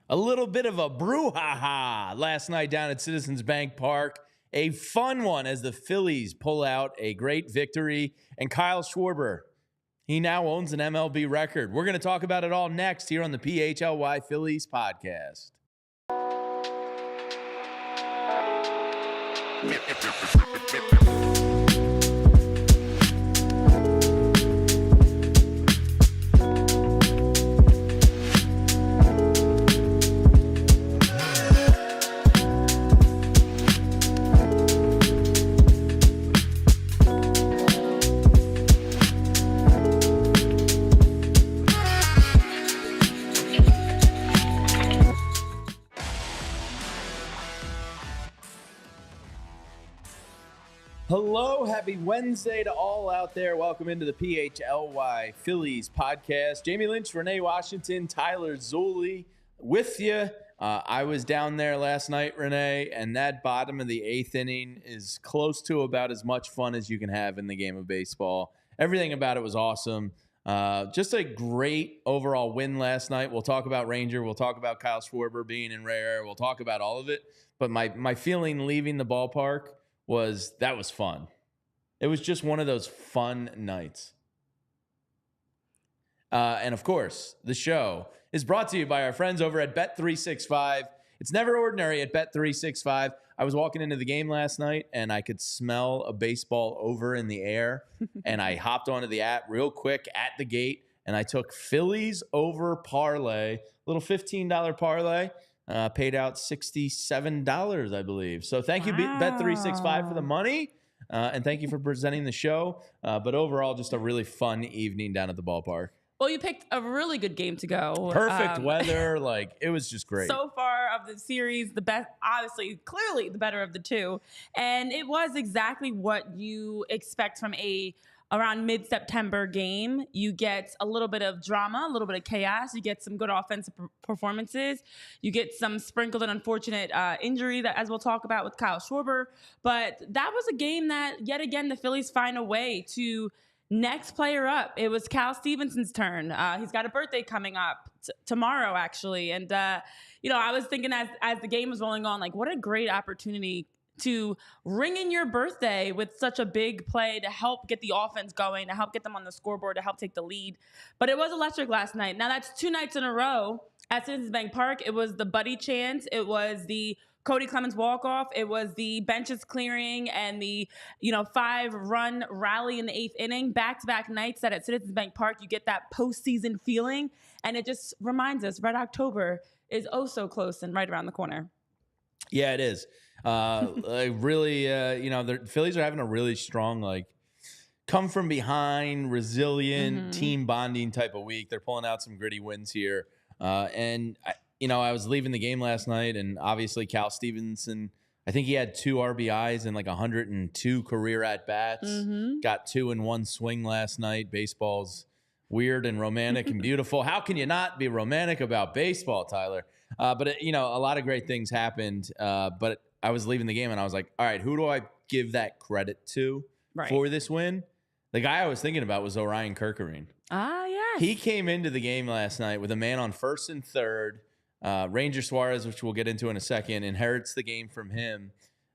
A little bit of a brouhaha last night down at Citizens Bank Park. A fun one as the Phillies pull out a great victory. And Kyle Schwarber, he now owns an MLB record. We're going to talk about it all next here on the PHLY Phillies podcast. Hello, happy Wednesday to all out there. Welcome into the PHLY Phillies podcast. Jamie Lynch, Renee Washington, Tyler Zulli with you. I was down there last night, Renee, and that bottom of the eighth inning is close to about as much fun as you can have in the game of baseball. Everything about it was awesome. Just a great overall win last night. We'll talk about Ranger. We'll talk about Kyle Schwarber being in rare. We'll talk about all of it. But my feeling leaving the ballpark was fun. It was just one of those fun nights. And of course, the show is brought to you by our friends over at Bet365. It's never ordinary at Bet365. I was walking into the game last night and I could smell a baseball over in the air. And I hopped onto the app real quick at the gate and I took Phillies over parlay, little $15 parlay. Paid out $67, I believe. So thank you, Bet365, for the money. And thank you for presenting the show. But overall, just a really fun evening down at the ballpark. Well, you picked a really good game to go. Perfect weather. It was just great. So far of the series, the best, obviously, clearly the better of the two. And it was exactly what you expect from around mid-September game. You get a little bit of drama, a little bit of chaos. You get some good offensive performances. You get some sprinkled and unfortunate injury that, as we'll talk about with Kyle Schwarber. But that was a game that, yet again, the Phillies find a way to next player up. It was Cal Stevenson's turn. He's got a birthday coming up tomorrow, actually. And, I was thinking as the game was rolling on, what a great opportunity to ring in your birthday with such a big play to help get the offense going, to help get them on the scoreboard, to help take the lead. But it was electric last night. Now, that's 2 nights in a row at Citizens Bank Park. It was the Buddy chant. It was the Cody Clemens walk-off. It was the benches clearing and the 5-run rally in the 8th inning. Back-to-back nights that at Citizens Bank Park, you get that postseason feeling. And it just reminds us, Red October is oh so close and right around the corner. Yeah, it is. The Phillies are having a really strong, come from behind, resilient, team bonding type of week. They're pulling out some gritty wins here. I was leaving the game last night, and obviously Cal Stevenson, I think he had 2 RBIs and 102 career at-bats. Got 2 in 1 swing last night. Baseball's weird and romantic and beautiful. How can you not be romantic about baseball, Tyler? But a lot of great things happened. But I was leaving the game and I was like, all right, who do I give that credit to for this win? The guy I was thinking about was Orien Kerkering. Ah, yes. He came into the game last night with a man on first and third. Ranger Suarez, which we'll get into in a second, inherits the game from him.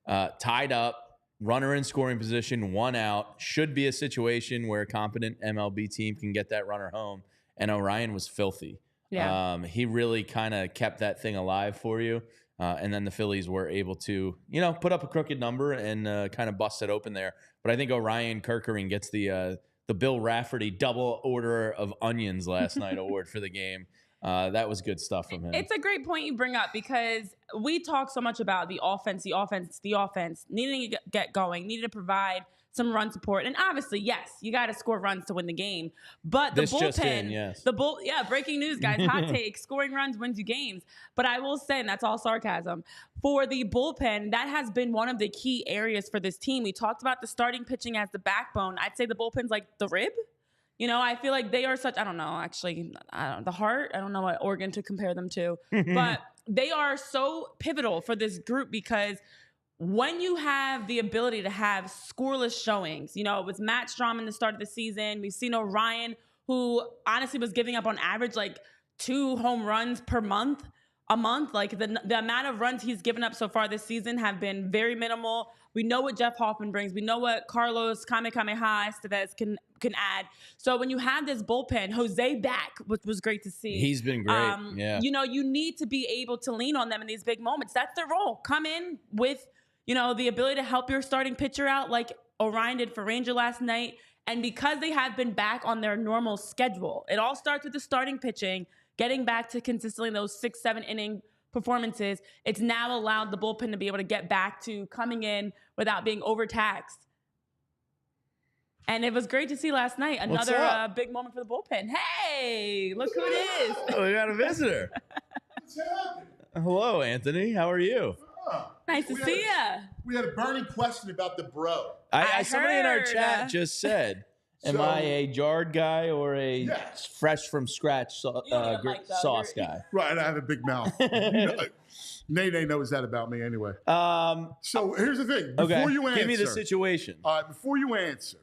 Tied up, runner in scoring position, 1 out. Should be a situation where a competent MLB team can get that runner home. And Orien was filthy. Yeah. He really kind of kept that thing alive for you. And then the Phillies were able to, put up a crooked number and kind of bust it open there. But I think Orien Kerkering gets the Bill Rafferty double order of onions last night award for the game. That was good stuff from him. It's a great point you bring up because we talk so much about the offense, needing to get going, needing to provide some run support. And obviously, yes, you got to score runs to win the game. But the bullpen, just in, yes. Breaking news, guys, hot take, scoring runs wins you games. But I will say, and that's all sarcasm, for the bullpen, that has been one of the key areas for this team. We talked about the starting pitching as the backbone. I'd say the bullpen's like the rib. I feel like they are such, the heart. I don't know what organ to compare them to. But they are so pivotal for this group because when you have the ability to have scoreless showings, it was Matt Strom in the start of the season. We've seen Orien, who honestly was giving up on average 2 home runs per month. a month. Like the amount of runs he's given up so far this season have been very minimal. We know what Jeff Hoffman brings. We know what Carlos Kamehameha Estevez can add. So when you have this bullpen, Jose back, which was great to see. He's been great. Yeah. You know, you need to be able to lean on them in these big moments. That's their role. Come in with, you know, the ability to help your starting pitcher out like Orien did for Ranger last night. And because they have been back on their normal schedule, it all starts with the starting pitching, getting back to consistently those 6-7 inning performances. It's now allowed the bullpen to be able to get back to coming in without being overtaxed. And it was great to see last night. Another big moment for the bullpen. Hey, look who it is. Oh, we got a visitor. What's happening? Hello, Anthony. How are you? Nice to see you. We had a burning question about the bro. Somebody in our heard. chat just said, am I a jarred guy or a fresh from scratch sauce guy? Right, I have a big mouth. Nene knows that about me anyway. So here's the thing. Before you answer. Give me the situation. Before you answer.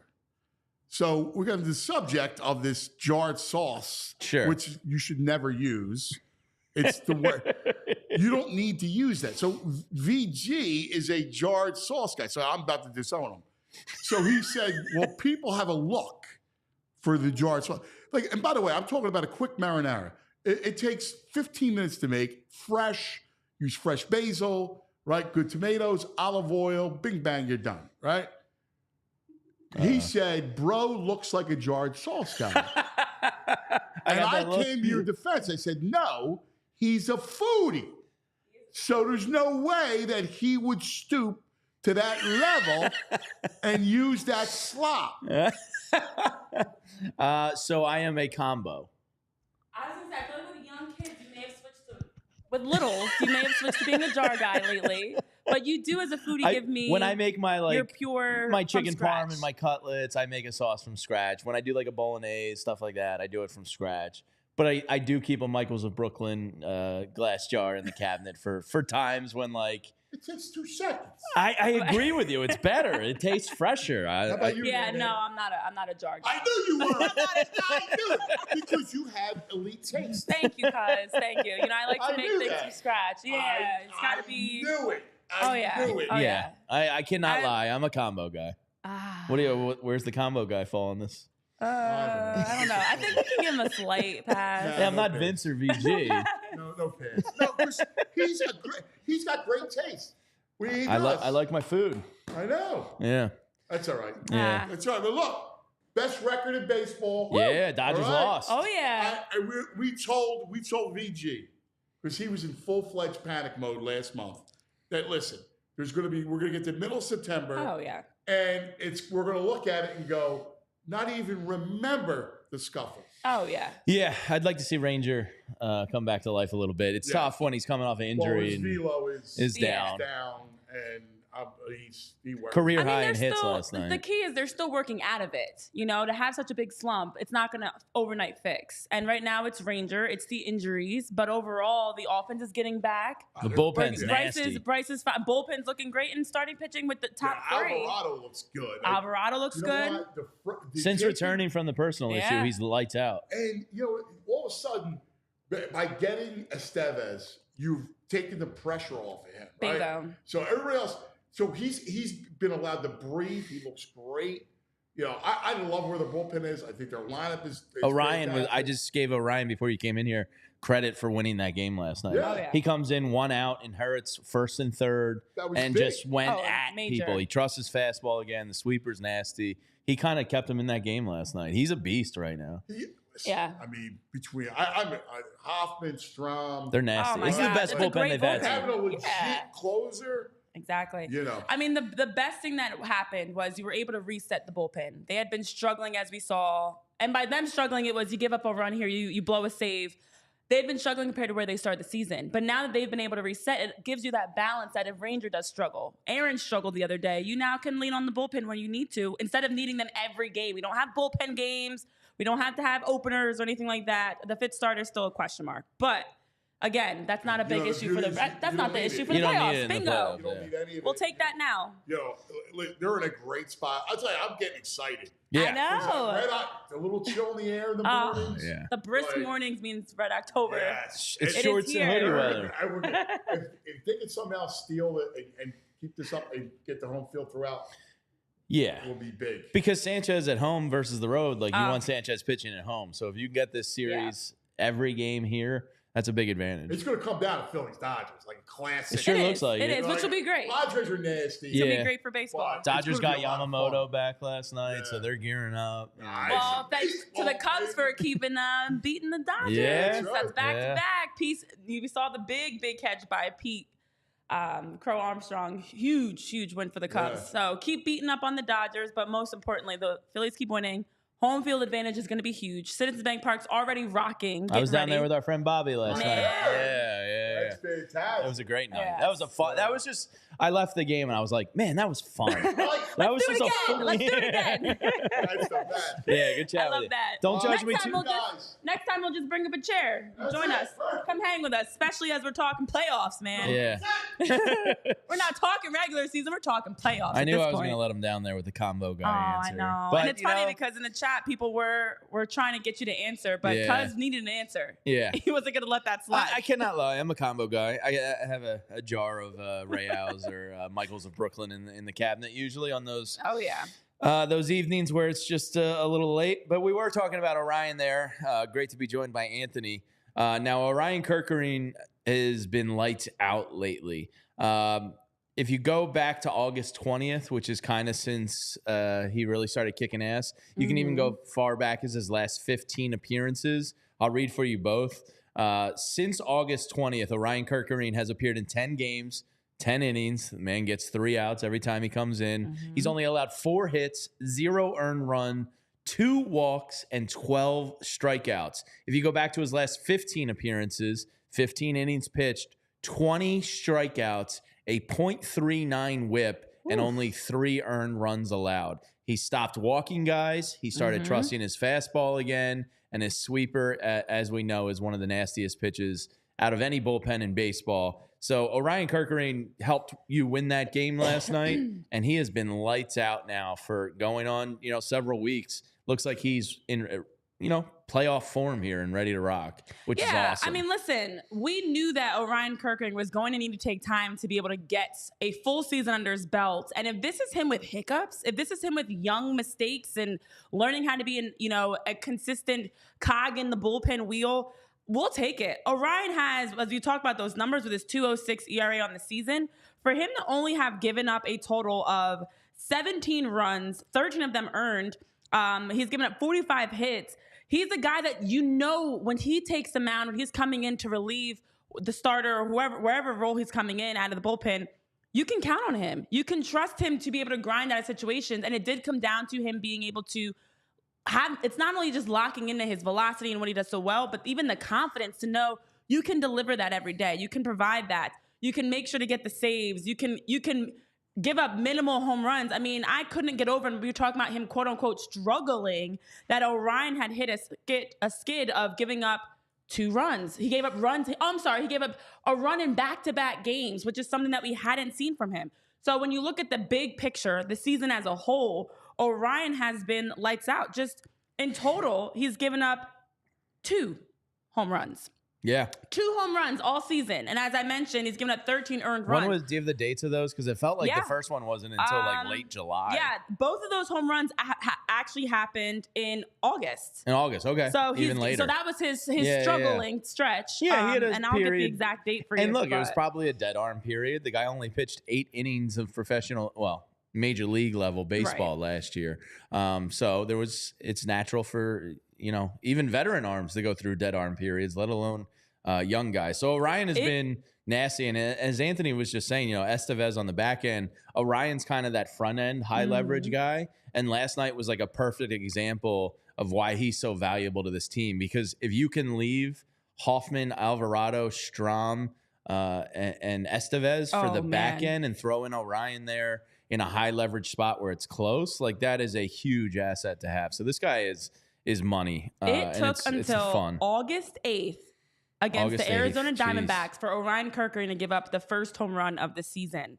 So we're going to the subject of this jarred sauce, which you should never use. It's the word. You don't need to use that. So VG is a jarred sauce guy. So I'm about to disown him. So he said, well, people have a look for the jarred sauce. Like, and by the way, I'm talking about a quick marinara. It takes 15 minutes to make. Fresh. Use fresh basil, right? Good tomatoes, olive oil. Bing, bang, you're done, right? He said, bro looks like a jarred sauce guy. And I came to your defense. I said, no, he's a foodie. So there's no way that he would stoop to that level and use that slop. So I am a combo. I was going to say, I feel like with young kids, you may have switched to, with littles, you may have switched to being a jar guy lately. But you do, as a foodie, give me when I make my your pure my chicken parm and my cutlets, I make a sauce from scratch. When I do like a bolognese, stuff like that, I do it from scratch. But I do keep a Michael's of Brooklyn glass jar in the cabinet for times when like it takes 2 seconds. I agree with you. It's better. It tastes fresher. How about you? Yeah, no, I'm not a jar guy. I knew you were. I knew it because you have elite taste. Thank you, cuz. Thank you. You know, I like to make things from scratch. Yeah, it's got to be. I knew it. I knew it. Oh, yeah. I cannot lie. I'm a combo guy. Where's the combo guy fall on this? I don't know. I think we can give him a slight pass. I'm not Vince or VG. No pass. No, he's got great taste. I like my food. I know. Yeah. That's all right. Yeah. That's all right. But look, best record in baseball. Yeah, Dodgers lost. Oh yeah. We told VG because he was in full-fledged panic mode last month. That listen, we're gonna get to middle of September. Oh yeah. And we're gonna look at it and go, not even remember the scuffle. Oh yeah. Yeah, I'd like to see Ranger come back to life a little bit. It's tough when he's coming off an injury his velo is down. And he worked. Career high in hits last night. The key is they're still working out of it. You know, to have such a big slump, it's not going to overnight fix. And right now it's Ranger, it's the injuries, but overall the offense is getting back. The bullpen's nasty. Bryce's bullpen's looking great and starting pitching with the top three. Alvarado looks good. Alvarado looks good. Since returning from the personal issue, he's lights out. And all of a sudden, by getting Estevez, you've taken the pressure off of him. Right? Bingo. So everybody else. So he's been allowed to breathe. He looks great. I love where the bullpen is. I think their lineup is Orien I just gave Orien before you came in here credit for winning that game last night. Yeah. Oh, yeah. He comes in 1 out, inherits first and third, and big. just went at people. He trusts his fastball again. The sweeper's nasty. He kind of kept him in that game last night. He's a beast right now. Yeah. I mean, between Hoffman, Strom. They're nasty. Oh this is the best bullpen they've had. Having a legit closer. Exactly. You know. I mean, the best thing that happened was you were able to reset the bullpen. They had been struggling, as we saw. And by them struggling, it was you give up a run here, you blow a save. They had been struggling compared to where they started the season. But now that they've been able to reset, it gives you that balance that if Ranger does struggle. Aaron struggled the other day. You now can lean on the bullpen when you need to instead of needing them every game. We don't have bullpen games. We don't have to have openers or anything like that. The fifth starter is still a question mark. But Again, that's not a big issue for the. That's not the issue for the playoffs. Bingo. You don't need any of We'll take that now. They're in a great spot. I'll tell you, I'm getting excited. Yeah, I know. A little chill in the air in the mornings. The brisk mornings means Red October. Yes, it's shorts and hoodie weather. If they can somehow steal it and keep this up and get the home field throughout. Yeah, it will be big. Because Sanchez at home versus the road, like you want Sanchez pitching at home. So if you get this series every game here, that's a big advantage. It's going to come down to Phillies Dodgers, like a classic. It sure looks like it. It is, which will be great. Dodgers are nasty. It's going to be great for baseball. Dodgers got Yamamoto back last night, so they're gearing up. Nice. Well, thanks to the Cubs for keeping beating the Dodgers. Yeah, that's back-to-back. You saw the big catch by Pete Crow Armstrong. Huge win for the Cubs. So keep beating up on the Dodgers, but most importantly, the Phillies keep winning. Home field advantage is going to be huge. Citizens Bank Park's already rocking. I was down there with our friend Bobby last night. Yeah. That's fantastic. It was a great night. Yeah. That was a fun. That was just. I left the game and I was like, man, that was fun. That was just a fun. Let's do it again. Yeah, good job. I love that. Don't judge me too. Next time we'll just bring up a chair. Join us. Come hang with us, especially as we're talking playoffs, man. Yeah. We're not talking regular season. We're talking playoffs. I knew I was going to let him down there with the combo guy answer. I know. But, and it's funny because in the chat, people were trying to get you to answer, but Cuz needed an answer. Yeah. He wasn't going to let that slide. I cannot lie. I'm a combo guy. I have a jar of Rayals or Michaels of Brooklyn in the cabinet usually on those. Oh, yeah. Those evenings where it's just a little late. But we were talking about Orien there. Great to be joined by Anthony. Now, Orien Kerkering has been lights out lately. If you go back to August 20th, which is kind of since he really started kicking ass, you can even go far back as his last 15 appearances. I'll read for you both. Since August 20th, Orien Kerkering has appeared in 10 games, 10 innings. The man gets 3 outs every time he comes in. He's only allowed 4 hits, 0 earned run, 2 walks, and 12 strikeouts. If you go back to his last 15 appearances, 15 innings pitched, 20 strikeouts, a .39 whip, and only 3 earned runs allowed. He stopped walking guys. He started trusting his fastball again, and his sweeper, as we know, is one of the nastiest pitches out of any bullpen in baseball. So Orien Kerkering helped you win that game last night, and he has been lights out now for going on, several weeks. Looks like he's in, playoff form here and ready to rock, which is awesome. I mean, listen, we knew that Orien Kerkering was going to need to take time to be able to get a full season under his belt. And if this is him with hiccups, if this is him with young mistakes and learning how to be a consistent cog in the bullpen wheel, we'll take it. Orien has, as you talk about those numbers with his 2.06 ERA on the season, for him to only have given up a total of 17 runs, 13 of them earned, he's given up 45 hits. He's a guy that when he takes the mound, when he's coming in to relieve the starter or wherever role he's coming in out of the bullpen, you can count on him. You can trust him to be able to grind out of situations. And it did come down to him being able to it's not only just locking into his velocity and what he does so well, but even the confidence to know you can deliver that every day. You can provide that. You can make sure to get the saves. You can give up minimal home runs. I mean, I couldn't get over, and we were talking about him, quote unquote, struggling, that Orien had hit a skid of giving up 2 runs. He gave up runs. He gave up a run in back-to-back games, which is something that we hadn't seen from him. So when you look at the big picture, the season as a whole, Orien has been lights out. Just in total, he's given up 2 home runs. Yeah. 2 home runs all season. And as I mentioned, he's given up 13 earned runs. Do you have the dates of those? Because it felt like the first one wasn't until late July. Yeah. Both of those home runs actually happened in August. In August. Okay. So even later. So that was his struggling stretch. Yeah. He had and I'll get the exact date for you. And look, it was probably a dead arm period. The guy only pitched 8 innings of major league level baseball last year. So it's natural for, even veteran arms to go through dead arm periods, let alone young guys. So Orien has been nasty. And as Anthony was just saying, Estevez on the back end, Orien's kind of that front end, high leverage guy. And last night was like a perfect example of why he's so valuable to this team. Because if you can leave Hoffman, Alvarado, Strahm, and Estevez for the back end and throw in Orien there in a high leverage spot where it's close, like that is a huge asset to have. So this guy is money. It took until August 8th against August the Arizona 8th. Diamondbacks for Orien Kerkering to give up the first home run of the season.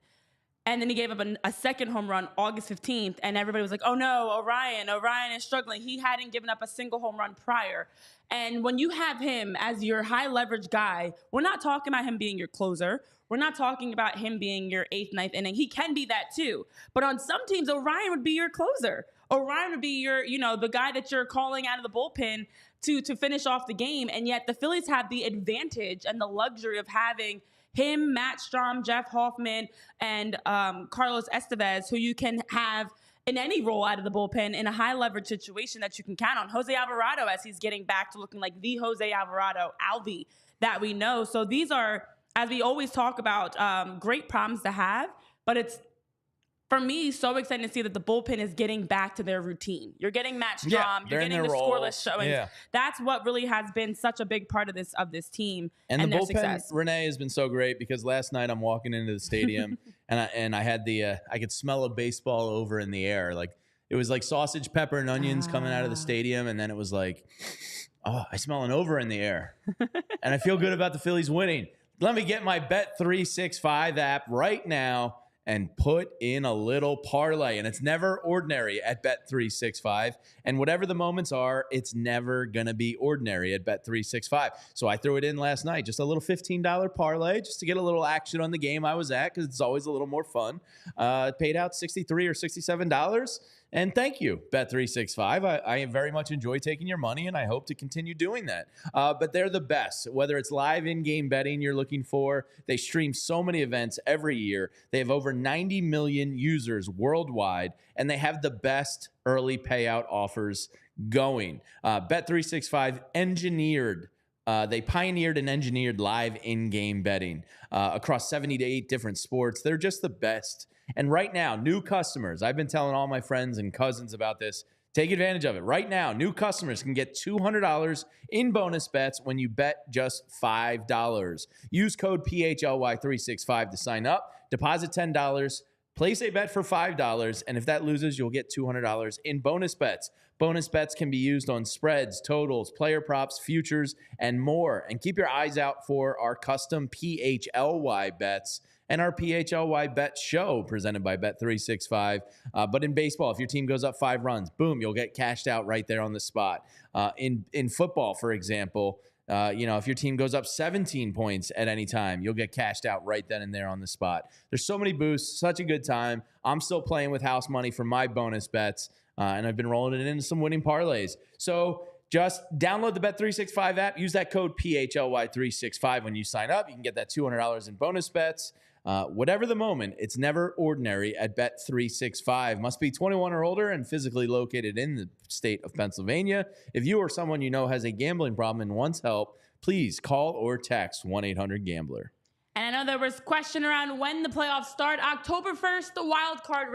And then he gave up a second home run August 15th. And everybody was like, oh no, Orien is struggling. He hadn't given up a single home run prior. And when you have him as your high leverage guy, we're not talking about him being your closer. We're not talking about him being your 8th, 9th inning. He can be that too. But on some teams, Orien would be your closer. Orien would be your, the guy that you're calling out of the bullpen to finish off the game. And yet the Phillies have the advantage and the luxury of having him, Matt Strahm, Jeff Hoffman, and Carlos Estevez, who you can have in any role out of the bullpen in a high leverage situation that you can count on. Jose Alvarado, as he's getting back to looking like the Jose Alvarado, Alvy, that we know. So these are, as we always talk about, great problems to have, but it's, for me, so excited to see that the bullpen is getting back to their routine. You're getting Matt Strahm, you're getting the scoreless showings. Yeah. That's what really has been such a big part of this team and the their bullpen, success. Renee, has been so great because last night I'm walking into the stadium and I had I could smell a baseball over in the air. Like it was like sausage, pepper, and onions coming out of the stadium, and then it was like, oh, I smell an over in the air, and I feel good about the Phillies winning. Let me get my Bet365 app right now and put in a little parlay. And it's never ordinary at Bet365. And whatever the moments are, it's never going to be ordinary at Bet365. So I threw it in last night, just a little $15 parlay, just to get a little action on the game I was at, because it's always a little more fun. Paid out $63 or $67. And thank you, Bet365. I very much enjoy taking your money, and I hope to continue doing that. But they're the best, whether it's live in-game betting you're looking for. They stream so many events every year. They have over 90 million users worldwide, and they have the best early payout offers going. Bet365 they pioneered and engineered live in-game betting across 78 different sports. They're just the best. And right now, new customers, I've been telling all my friends and cousins about this. Take advantage of it. Right now, new customers can get $200 in bonus bets when you bet just $5. Use code PHLY365 to sign up. Deposit $10. Place a bet for $5, and if that loses, you'll get $200 in bonus bets. Bonus bets can be used on spreads, totals, player props, futures, and more. And keep your eyes out for our custom PHLY bets and our PHLY bet show presented by Bet365. But in baseball, if your team goes up 5 runs, boom, you'll get cashed out right there on the spot. In football, for example, if your team goes up 17 points at any time, you'll get cashed out right then and there on the spot. There's so many boosts, such a good time. I'm still playing with house money for my bonus bets, and I've been rolling it into some winning parlays. So just download the Bet365 app. Use that code PHLY365 when you sign up. You can get that $200 in bonus bets. Whatever the moment, it's never ordinary at Bet365. Must be 21 or older and physically located in the state of Pennsylvania. If you or someone you know has a gambling problem and wants help, please call or text 1-800-GAMBLER. And I know there was question around when the playoffs start. October 1st, the wild card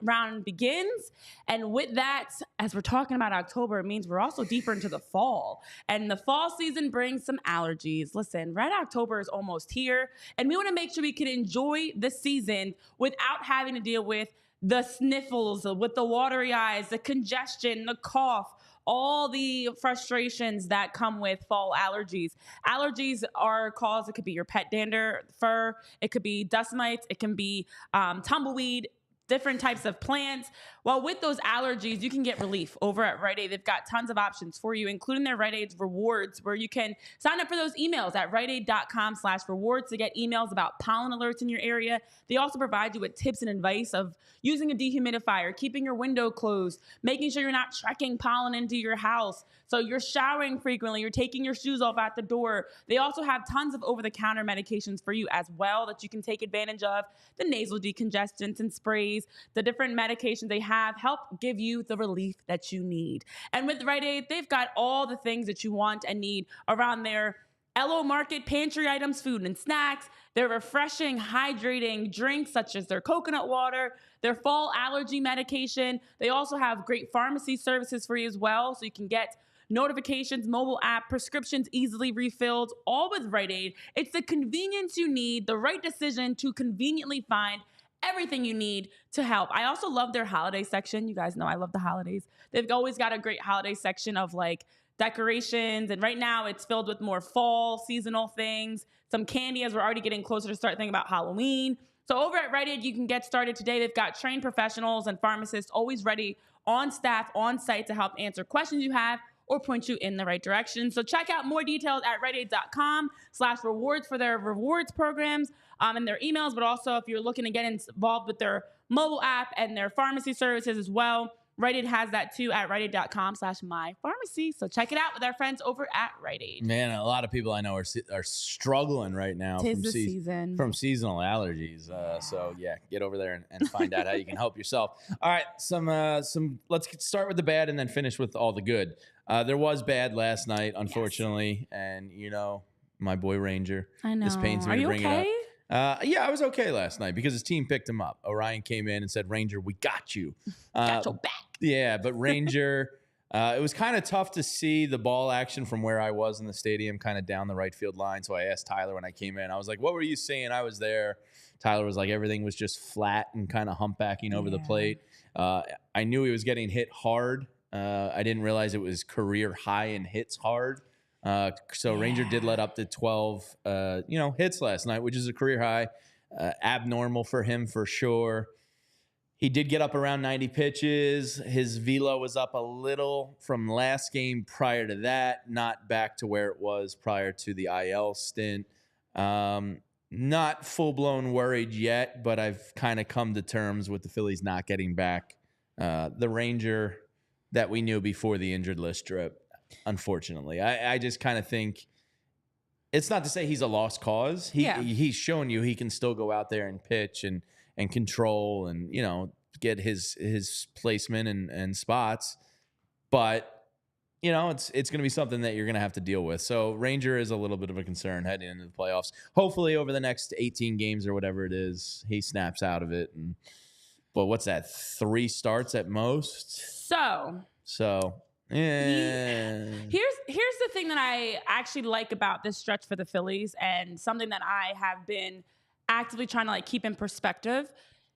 round begins. And with that, as we're talking about October, it means we're also deeper into the fall. And the fall season brings some allergies. Listen, Red October is almost here. And we want to make sure we can enjoy the season without having to deal with the sniffles, with the watery eyes, the congestion, the cough, all the frustrations that come with fall allergies. Allergies are caused, it could be your pet dander, fur, it could be dust mites, it can be tumbleweed, different types of plants. Well, with those allergies, you can get relief over at Rite Aid. They've got tons of options for you, including their Rite Aid's rewards, where you can sign up for those emails at riteaid.com/rewards to get emails about pollen alerts in your area. They also provide you with tips and advice of using a dehumidifier, keeping your window closed, making sure you're not trekking pollen into your house. So you're showering frequently, you're taking your shoes off at the door. They also have tons of over-the-counter medications for you as well that you can take advantage of. The nasal decongestants and sprays, the different medications they have help give you the relief that you need. And with Rite Aid, they've got all the things that you want and need around their LO Market pantry items, food and snacks, their refreshing, hydrating drinks such as their coconut water, their fall allergy medication. They also have great pharmacy services for you as well, so you can get notifications, mobile app, prescriptions easily refilled, all with Rite Aid. It's the convenience you need, the right decision to conveniently find everything you need to help. I also love their holiday section. You guys know I love the holidays. They've always got a great holiday section of like decorations. And right now it's filled with more fall seasonal things, some candy as we're already getting closer to start thinking about Halloween. So over at Rite Aid, you can get started today. They've got trained professionals and pharmacists always ready on staff, on site to help answer questions you have or point you in the right direction. So check out more details at riteaid.com/rewards for their rewards programs and their emails. But also if you're looking to get involved with their mobile app and their pharmacy services as well, Rite Aid has that too at riteaid.com/mypharmacy. So check it out with our friends over at Rite Aid. Man, a lot of people I know are struggling right now from seasonal allergies. So yeah, get over there and find out how you can help yourself. All right, let's start with the bad and then finish with all the good. There was bad last night, unfortunately, and my boy Ranger. I know. This pains me to bring okay? it up. Yeah, I was okay last night because his team picked him up. Orien came in and said, "Ranger, we got you." Got your back. Yeah, but Ranger, it was kind of tough to see the ball action from where I was in the stadium, kind of down the right field line. So I asked Tyler when I came in. I was like, "What were you seeing?" I was there. Tyler was like, everything was just flat and kind of humpbacking over the plate. I knew he was getting hit hard. I didn't realize it was career high in hits hard. So Ranger did let up to 12, hits last night, which is a career high, abnormal for him for sure. He did get up around 90 pitches. His velo was up a little from last game prior to that, not back to where it was prior to the IL stint. Not full-blown worried yet, but I've kind of come to terms with the Phillies not getting back the Ranger that we knew before the injured list drip. Unfortunately, I just kind of think it's not to say he's a lost cause. He's shown you he can still go out there and pitch and control and get his placement and spots, but it's going to be something that you're going to have to deal with. So Ranger is a little bit of a concern heading into the playoffs. Hopefully over the next 18 games or whatever it is, he snaps out of it. But what's that? 3 starts at most. So. Yeah. Here's the thing that I actually like about this stretch for the Phillies, and something that I have been actively trying to keep in perspective.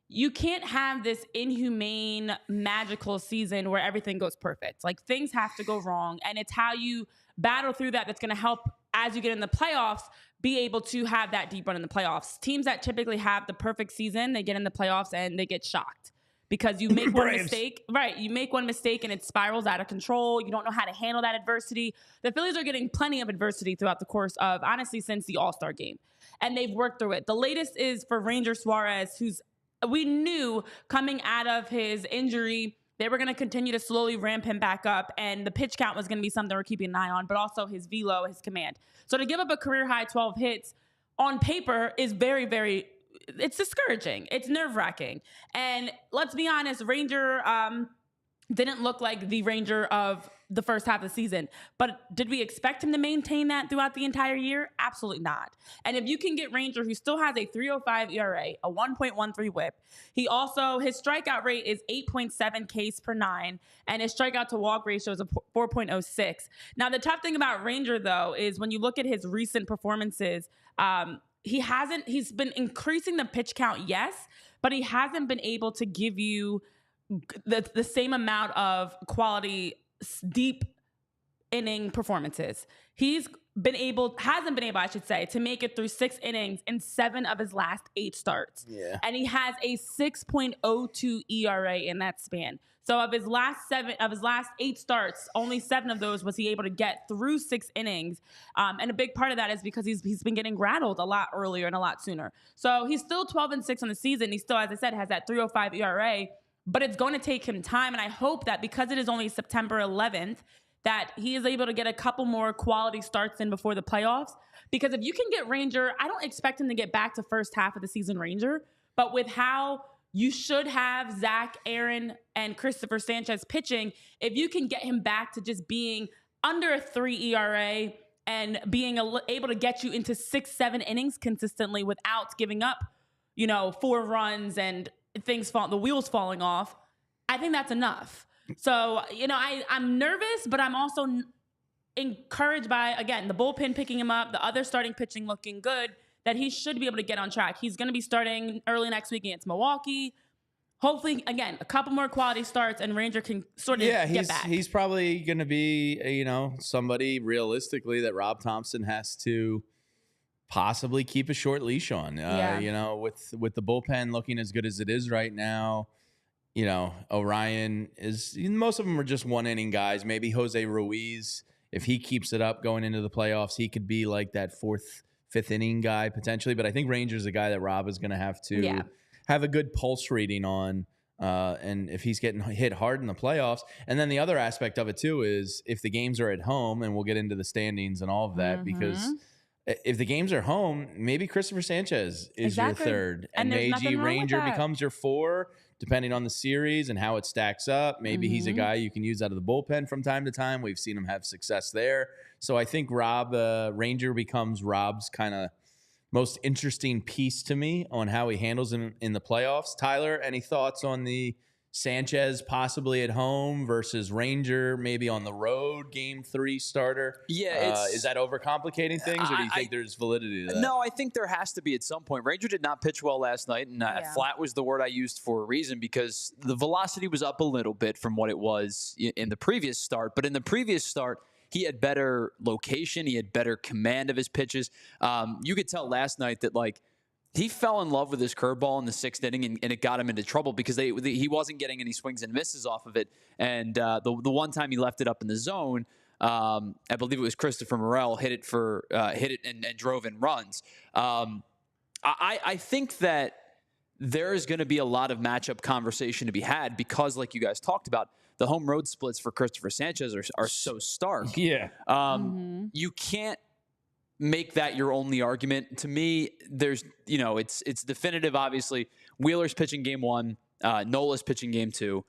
You can't have this inhumane, magical season where everything goes perfect. Things have to go wrong, and it's how you battle through that's going to help as you get in the playoffs be able to have that deep run in the playoffs. Teams that typically have the perfect season, they get in the playoffs and they get shocked. Because you make one mistake, right? You make one mistake and it spirals out of control. You don't know how to handle that adversity. The Phillies are getting plenty of adversity throughout the course of, honestly, since the All-Star game. And they've worked through it. The latest is for Ranger Suarez, we knew coming out of his injury, they were going to continue to slowly ramp him back up. And the pitch count was going to be something we're keeping an eye on, but also his velo, his command. So to give up a career-high 12 hits on paper is very, very... it's discouraging. It's nerve-wracking. And let's be honest, Ranger didn't look like the Ranger of the first half of the season. But did we expect him to maintain that throughout the entire year? Absolutely not. And if you can get Ranger, who still has a 3.05 ERA, a 1.13 whip, his strikeout rate is 8.7 Ks per 9, and his strikeout to walk ratio is a 4.06. Now, the tough thing about Ranger, though, is when you look at his recent performances, he's been increasing the pitch count, yes, but he hasn't been able to give you the same amount of quality, deep inning performances. Hasn't been able, I should say, to make it through 6 innings in 7 of his last 8 starts. Yeah. And he has a 6.02 ERA in that span. So of his last 8 starts, only 7 of those was he able to get through 6 innings. And a big part of that is because he's been getting rattled a lot earlier and a lot sooner. So he's still 12-6 on the season. He still, as I said, has that 3.05 ERA, but it's going to take him time. And I hope that because it is only September 11th, that he is able to get a couple more quality starts in before the playoffs. Because if you can get Ranger, I don't expect him to get back to first half of the season Ranger, but with how you should have Zach, Aaron, and Christopher Sanchez pitching, if you can get him back to just being under a 3 ERA and being able to get you into 6-7 innings consistently without giving up, 4 runs and the wheels falling off, I think that's enough. So, I'm nervous, but I'm also encouraged by, again, the bullpen picking him up, the other starting pitching looking good, that he should be able to get on track. He's going to be starting early next week against Milwaukee. hopefully, again, a couple more quality starts and Ranger can sort of get back. He's probably going to be, somebody realistically that Rob Thompson has to possibly keep a short leash on. With the bullpen looking as good as it is right now, Orien is, most of them are just 1 inning guys. Maybe Jose Ruiz, if he keeps it up going into the playoffs, he could be like that 4th, 5th inning guy potentially. But I think Ranger's a guy that Rob is going to have to have a good pulse reading on. And if he's getting hit hard in the playoffs. And then the other aspect of it too is if the games are at home, and we'll get into the standings and all of that, because if the games are home, maybe Christopher Sanchez is your 3rd, and maybe Ranger becomes your 4, depending on the series and how it stacks up. Maybe he's a guy you can use out of the bullpen from time to time. We've seen him have success there. So I think Ranger becomes Rob's kind of most interesting piece to me on how he handles him in the playoffs. Tyler, any thoughts on the Sanchez possibly at home versus Ranger maybe on the road game 3 starter? Yeah, is that overcomplicating things, or do you think there's validity to that? No, I think there has to be at some point. Ranger did not pitch well last night, and flat was the word I used for a reason, because the velocity was up a little bit from what it was in the previous start. But in the previous start, he had better location. He had better command of his pitches. You could tell last night that, he fell in love with his curveball in the 6th inning, and it got him into trouble because he wasn't getting any swings and misses off of it. And the one time he left it up in the zone, I believe it was Christopher Morel hit it and drove in runs. I think that there is going to be a lot of matchup conversation to be had because, like you guys talked about, the home road splits for Christopher Sanchez are so stark. Yeah. You can't make that your only argument. To me, there's, it's definitive, obviously. Wheeler's pitching game 1, Nola's pitching game 2.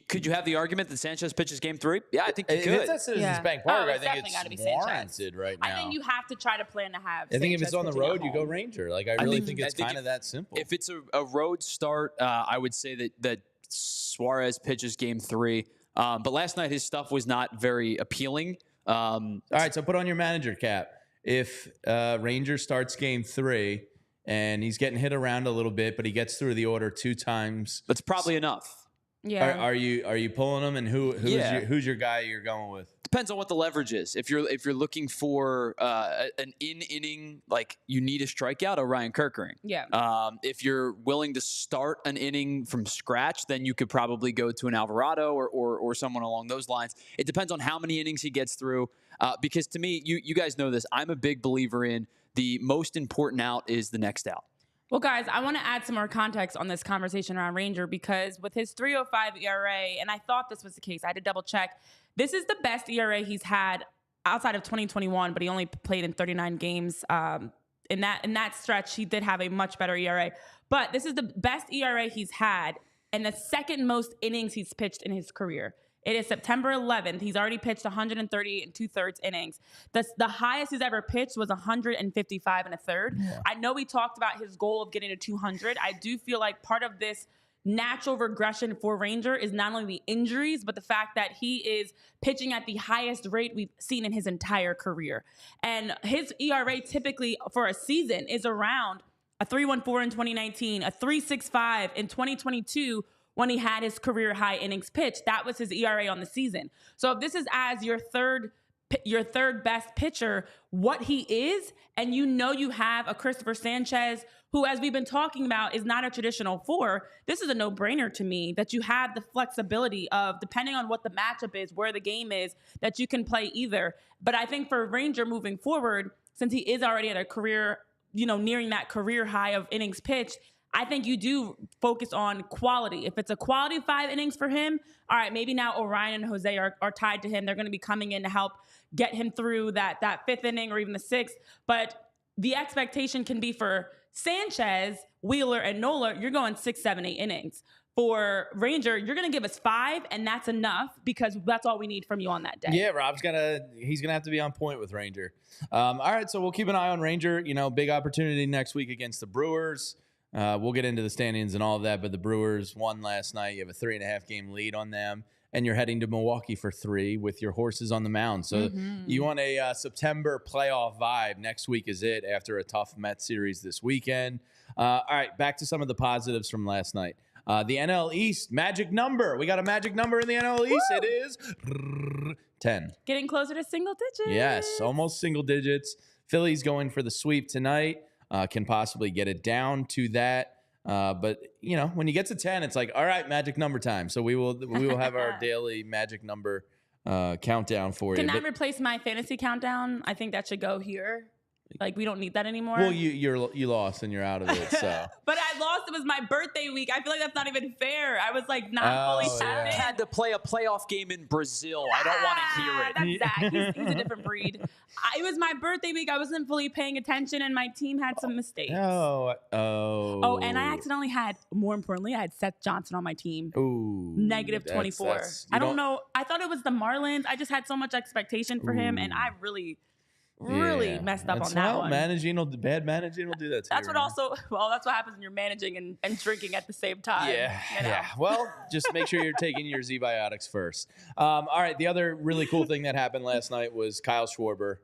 Could you have the argument that Sanchez pitches game 3? Yeah, I think you could. If it's at Citizens Bank Park, I think it's warranted right now. I think you have to try to plan to have I think Sanchez if it's on the road, you go Ranger. I really think it's kind of that simple. If it's a road start, I would say that Suarez pitches game 3. But last night his stuff was not very appealing. All right, so put on your manager cap. If Ranger starts game 3 and he's getting hit around a little bit, but he gets through the order 2 times, that's probably enough. Yeah. Are you pulling him, and who's your guy you're going with? Depends on what the leverage is. If you're looking for an inning, you need a strikeout, Orien Kerkering. Yeah. If you're willing to start an inning from scratch, then you could probably go to an Alvarado or someone along those lines. It depends on how many innings he gets through. Because to me, you guys know this, I'm a big believer in the most important out is the next out. Well, guys, I want to add some more context on this conversation around Ranger because with his 3.05 ERA, and I thought this was the case, I had to double check. This is the best ERA he's had outside of 2021, but he only played in 39 games. In that stretch, he did have a much better ERA. But this is the best ERA he's had and the 2nd most innings he's pitched in his career. It is September 11th. He's already pitched 130 2/3 innings. The highest he's ever pitched was 155 1/3. Yeah. I know we talked about his goal of getting to 200. I do feel like part of this natural regression for Ranger is not only the injuries, but the fact that he is pitching at the highest rate we've seen in his entire career. And his ERA typically for a season is around a 3.14 in 2019, a 3.65 in 2022, when he had his career high innings pitched. That was his ERA on the season. So if this is as your third best pitcher, what he is, and you have a Christopher Sanchez, who, as we've been talking about, is not a traditional 4, this is a no-brainer to me that you have the flexibility of, depending on what the matchup is, where the game is, that you can play either. But I think for Ranger moving forward, since he is already at a career, nearing that career high of innings pitched, I think you do focus on quality. If it's a quality 5 innings for him, all right, maybe now Orien and Jose are tied to him. They're going to be coming in to help get him through that 5th inning or even the 6th. But the expectation can be for Sanchez, Wheeler, and Nola, you're going 6, 7, 8 innings. For Ranger, you're going to give us 5, and that's enough because that's all we need from you on that day. Yeah, he's gonna have to be on point with Ranger. All right, so we'll keep an eye on Ranger. Big opportunity next week against the Brewers. We'll get into the standings and all of that, but the Brewers won last night. You have a 3.5 game lead on them. and you're heading to Milwaukee for 3 with your horses on the mound. So you want a September playoff vibe. Next week is it after a tough Mets series this weekend. All right, back to some of the positives from last night. The NL East magic number. We got a magic number in the NL East. Woo! It is 10. Getting closer to single digits. Yes, almost single digits. Phillies going for the sweep tonight. Can possibly get it down to that. But you know, when you get to 10, it's like, all right, magic number time. So we will have our daily magic number countdown for you. Can I replace my fantasy countdown? I think that should go here. Like, we don't need that anymore. Well, you lost and you're out of it. So, but I lost. It was my birthday week. I feel like that's not even fair. I was like not fully tapped in. Had to play a playoff game in Brazil. I don't want to hear it. That's Zach. He's a different breed. It was my birthday week. I wasn't fully paying attention, and my team had some mistakes. Oh, and I accidentally had, more importantly, I had Seth Johnson on my team. Ooh, negative 24. I don't know. I thought it was the Marlins. I just had so much expectation for him, and I really messed up on that one. Bad managing will do that to that's you. That's what happens when you're managing and drinking at the same time. Yeah. Well, just make sure you're taking your Z-Biotics first. All right. The other really cool thing that happened last night was Kyle Schwarber,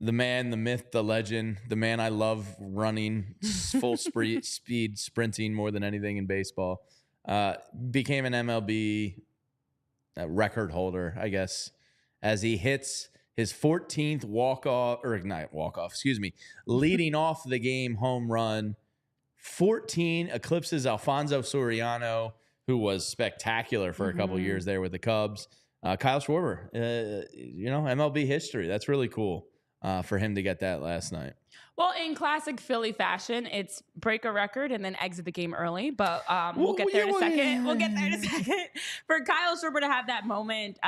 the man, the myth, the legend, the man I love running full speed sprinting more than anything in baseball, became an MLB record holder, I guess, as he hits his 14th leading off the game home run. 14 eclipses Alfonso Soriano, who was spectacular for a couple years there with the Cubs. Kyle Schwarber, MLB history. That's really cool for him to get that last night. Well, in classic Philly fashion, it's break a record and then exit the game early. But we'll get there in a second. We'll get there in a second. For Kyle Schwarber to have that moment,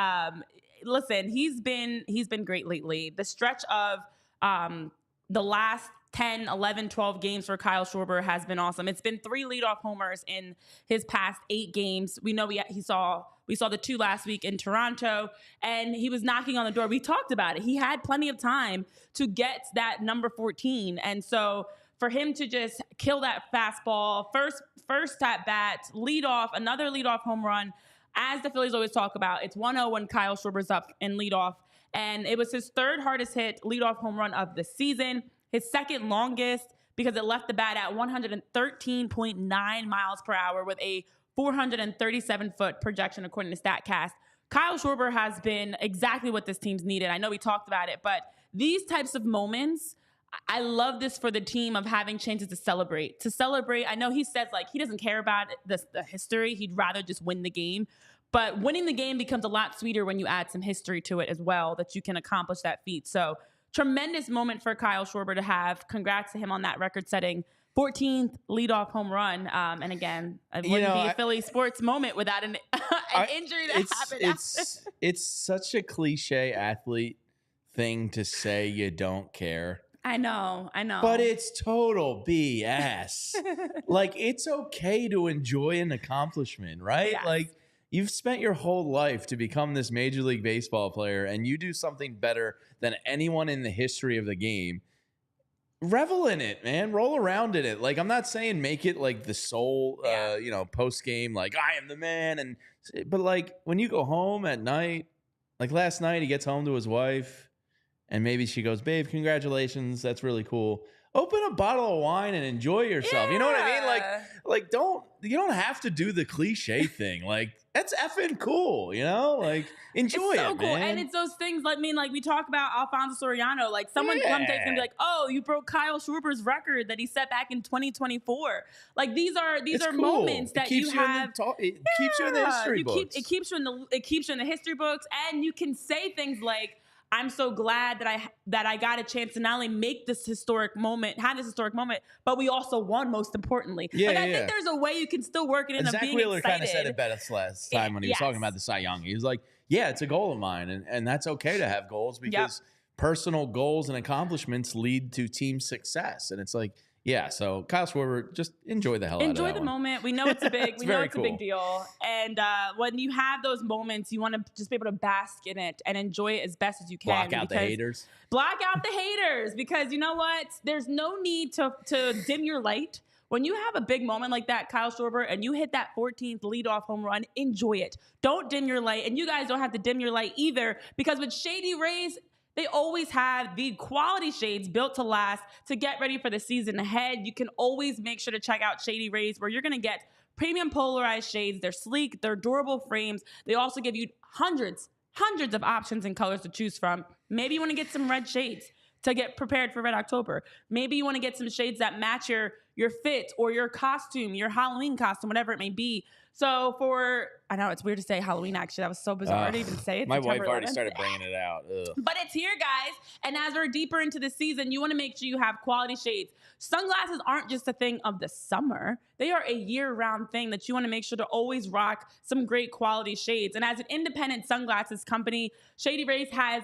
listen, he's been great lately. The stretch of the last 10, 11, 12 games for Kyle Schwarber has been awesome. It's been 3 leadoff homers in his past 8 games. We know we saw the 2 last week in Toronto, and he was knocking on the door. We talked about it. He had plenty of time to get that number 14. And so for him to just kill that fastball, first at bat, another leadoff home run, as the Phillies always talk about, it's 1-0 when Kyle Schwarber's up in leadoff. And it was his 3rd hardest hit leadoff home run of the season, his 2nd longest because it left the bat at 113.9 miles per hour with a 437-foot projection according to StatCast. Kyle Schwarber has been exactly what this team's needed. I know we talked about it, but these types of moments, I love this for the team of having chances to celebrate. I know he says like he doesn't care about the history. He'd rather just win the game. But winning the game becomes a lot sweeter when you add some history to it as well, that you can accomplish that feat. So tremendous moment for Kyle Schwarber to have. Congrats to him on that record-setting 14th leadoff home run. And again, it wouldn't be a Philly sports moment without an injury that happened. It's such a cliche athlete thing to say you don't care. I know. But it's total BS. Like, it's okay to enjoy an accomplishment, right? Yes. Like, you've spent your whole life to become this Major League Baseball player, and you do something better than anyone in the history of the game. Revel in it, man. Roll around in it. Like, I'm not saying make it like the sole, post game, like I am the man. But like when you go home at night, like last night, he gets home to his wife, and maybe she goes, "Babe, congratulations. That's really cool. Open a bottle of wine and enjoy yourself." Yeah. You know what I mean? Like you don't have to do the cliche thing. Like, that's effing cool, you know? Like, enjoy it's so it, cool. man. And it's those things, like we talk about Alfonso Soriano. Like, someone someday is gonna be like, "Oh, you broke Kyle Schwarber's record that he set back in 2024." Like, these are cool moments that you have. It keeps you in the history books. It keeps you in the history books, and you can say things like, "I'm so glad that I got a chance to not only make this historic moment, but we also won, most importantly." I think there's a way you can still work it in. Zach Wheeler kind of said it best last time when he was talking about the Cy Young. He was like, "Yeah, it's a goal of mine, and that's okay to have goals because personal goals and accomplishments lead to team success." And it's like, yeah, so Kyle Schwarber, just enjoy the hell out of that. Enjoy the moment. We know it's a big, a big deal. And when you have those moments, you want to just be able to bask in it and enjoy it as best as you can. Block out the haters. Block out the haters, because you know what? There's no need to dim your light When you have a big moment like that, Kyle Schwarber, and you hit that 14th leadoff home run, enjoy it. Don't dim your light. And you guys don't have to dim your light either, because with Shady Rays, they always have the quality shades built to last to get ready for the season ahead. You can always make sure to check out Shady Rays, where you're going to get premium polarized shades. They're sleek, they're durable frames. They also give you hundreds of options and colors to choose from. Maybe you want to get some red shades to get prepared for Red October. Maybe you want to get some shades that match your fit or your costume, your Halloween costume, whatever it may be. So I know it's weird to say Halloween, actually. That was so bizarre to even say it. My September wife already 11th. started bringing it out. Ugh. But it's here, guys. And as we're deeper into the season, you want to make sure you have quality shades. Sunglasses aren't just a thing of the summer. They are a year-round thing that you want to make sure to always rock some great quality shades. And as an independent sunglasses company, Shady Rays has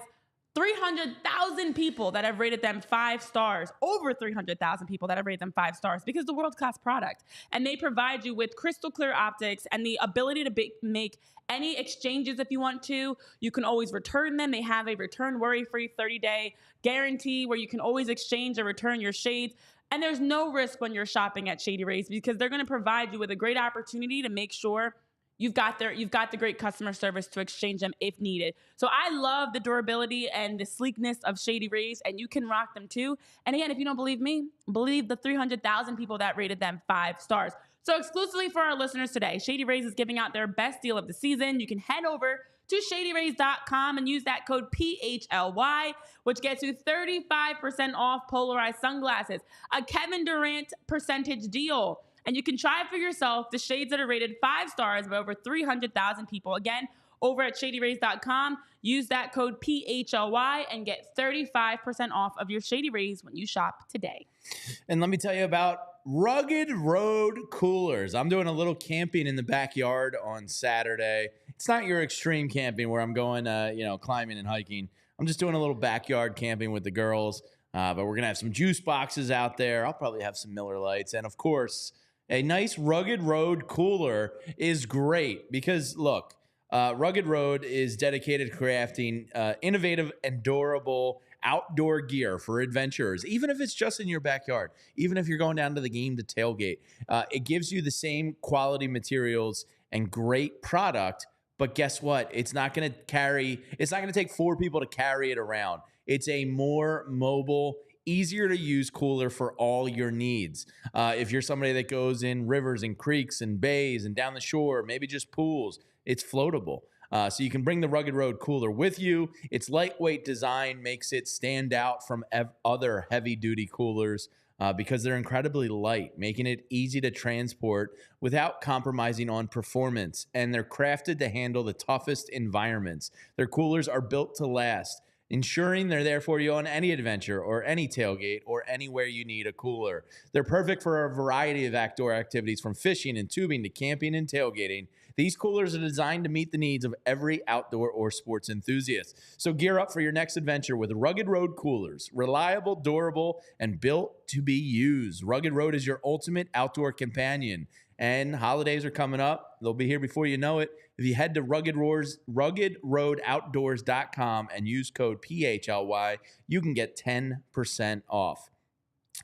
300,000 people that have rated them 5 stars, over 300,000 people that have rated them 5 stars, because it's a world-class product. And they provide you with crystal clear optics and the ability to make any exchanges if you want to. You can always return them. They have a return worry-free 30-day guarantee where you can always exchange or return your shades. And there's no risk when you're shopping at Shady Rays, because they're going to provide you with a great opportunity to make sure you've got the great customer service to exchange them if needed. So I love the durability and the sleekness of Shady Rays, and you can rock them too. And again, if you don't believe me, believe the 300,000 people that rated them 5 stars. So exclusively for our listeners today, Shady Rays is giving out their best deal of the season. You can head over to shadyrays.com and use that code PHLY, which gets you 35% off polarized sunglasses, a Kevin Durant percentage deal. And you can try for yourself the shades that are rated 5 stars by over 300,000 people. Again, over at shadyrays.com, use that code PHLY and get 35% off of your Shady Rays when you shop today. And let me tell you about Rugged Road Coolers. I'm doing a little camping in the backyard on Saturday. It's not your extreme camping where I'm going, climbing and hiking. I'm just doing a little backyard camping with the girls. But we're going to have some juice boxes out there. I'll probably have some Miller Lights. And, of course, a nice Rugged Road cooler is great because, look, Rugged Road is dedicated to crafting innovative and durable outdoor gear for adventurers, even if it's just in your backyard, even if you're going down to the game to tailgate. It gives you the same quality materials and great product, but guess what? It's not going to take 4 people to carry it around. It's a more mobile, easier to use cooler for all your needs. If you're somebody that goes in rivers and creeks and bays and down the shore, maybe just pools, it's floatable. So you can bring the Rugged Road cooler with you. Its lightweight design makes it stand out from other heavy-duty coolers because they're incredibly light, making it easy to transport without compromising on performance. And they're crafted to handle the toughest environments. Their coolers are built to last, ensuring they're there for you on any adventure or any tailgate or anywhere you need a cooler. They're perfect for a variety of outdoor activities, from fishing and tubing to camping and tailgating. These coolers are designed to meet the needs of every outdoor or sports enthusiast. So gear up for your next adventure with Rugged Road coolers. Reliable, durable, and built to be used. Rugged Road is your ultimate outdoor companion. And holidays are coming up. They'll be here before you know it. If you head to ruggedroadoutdoors.com and use code PHLY, you can get 10% off.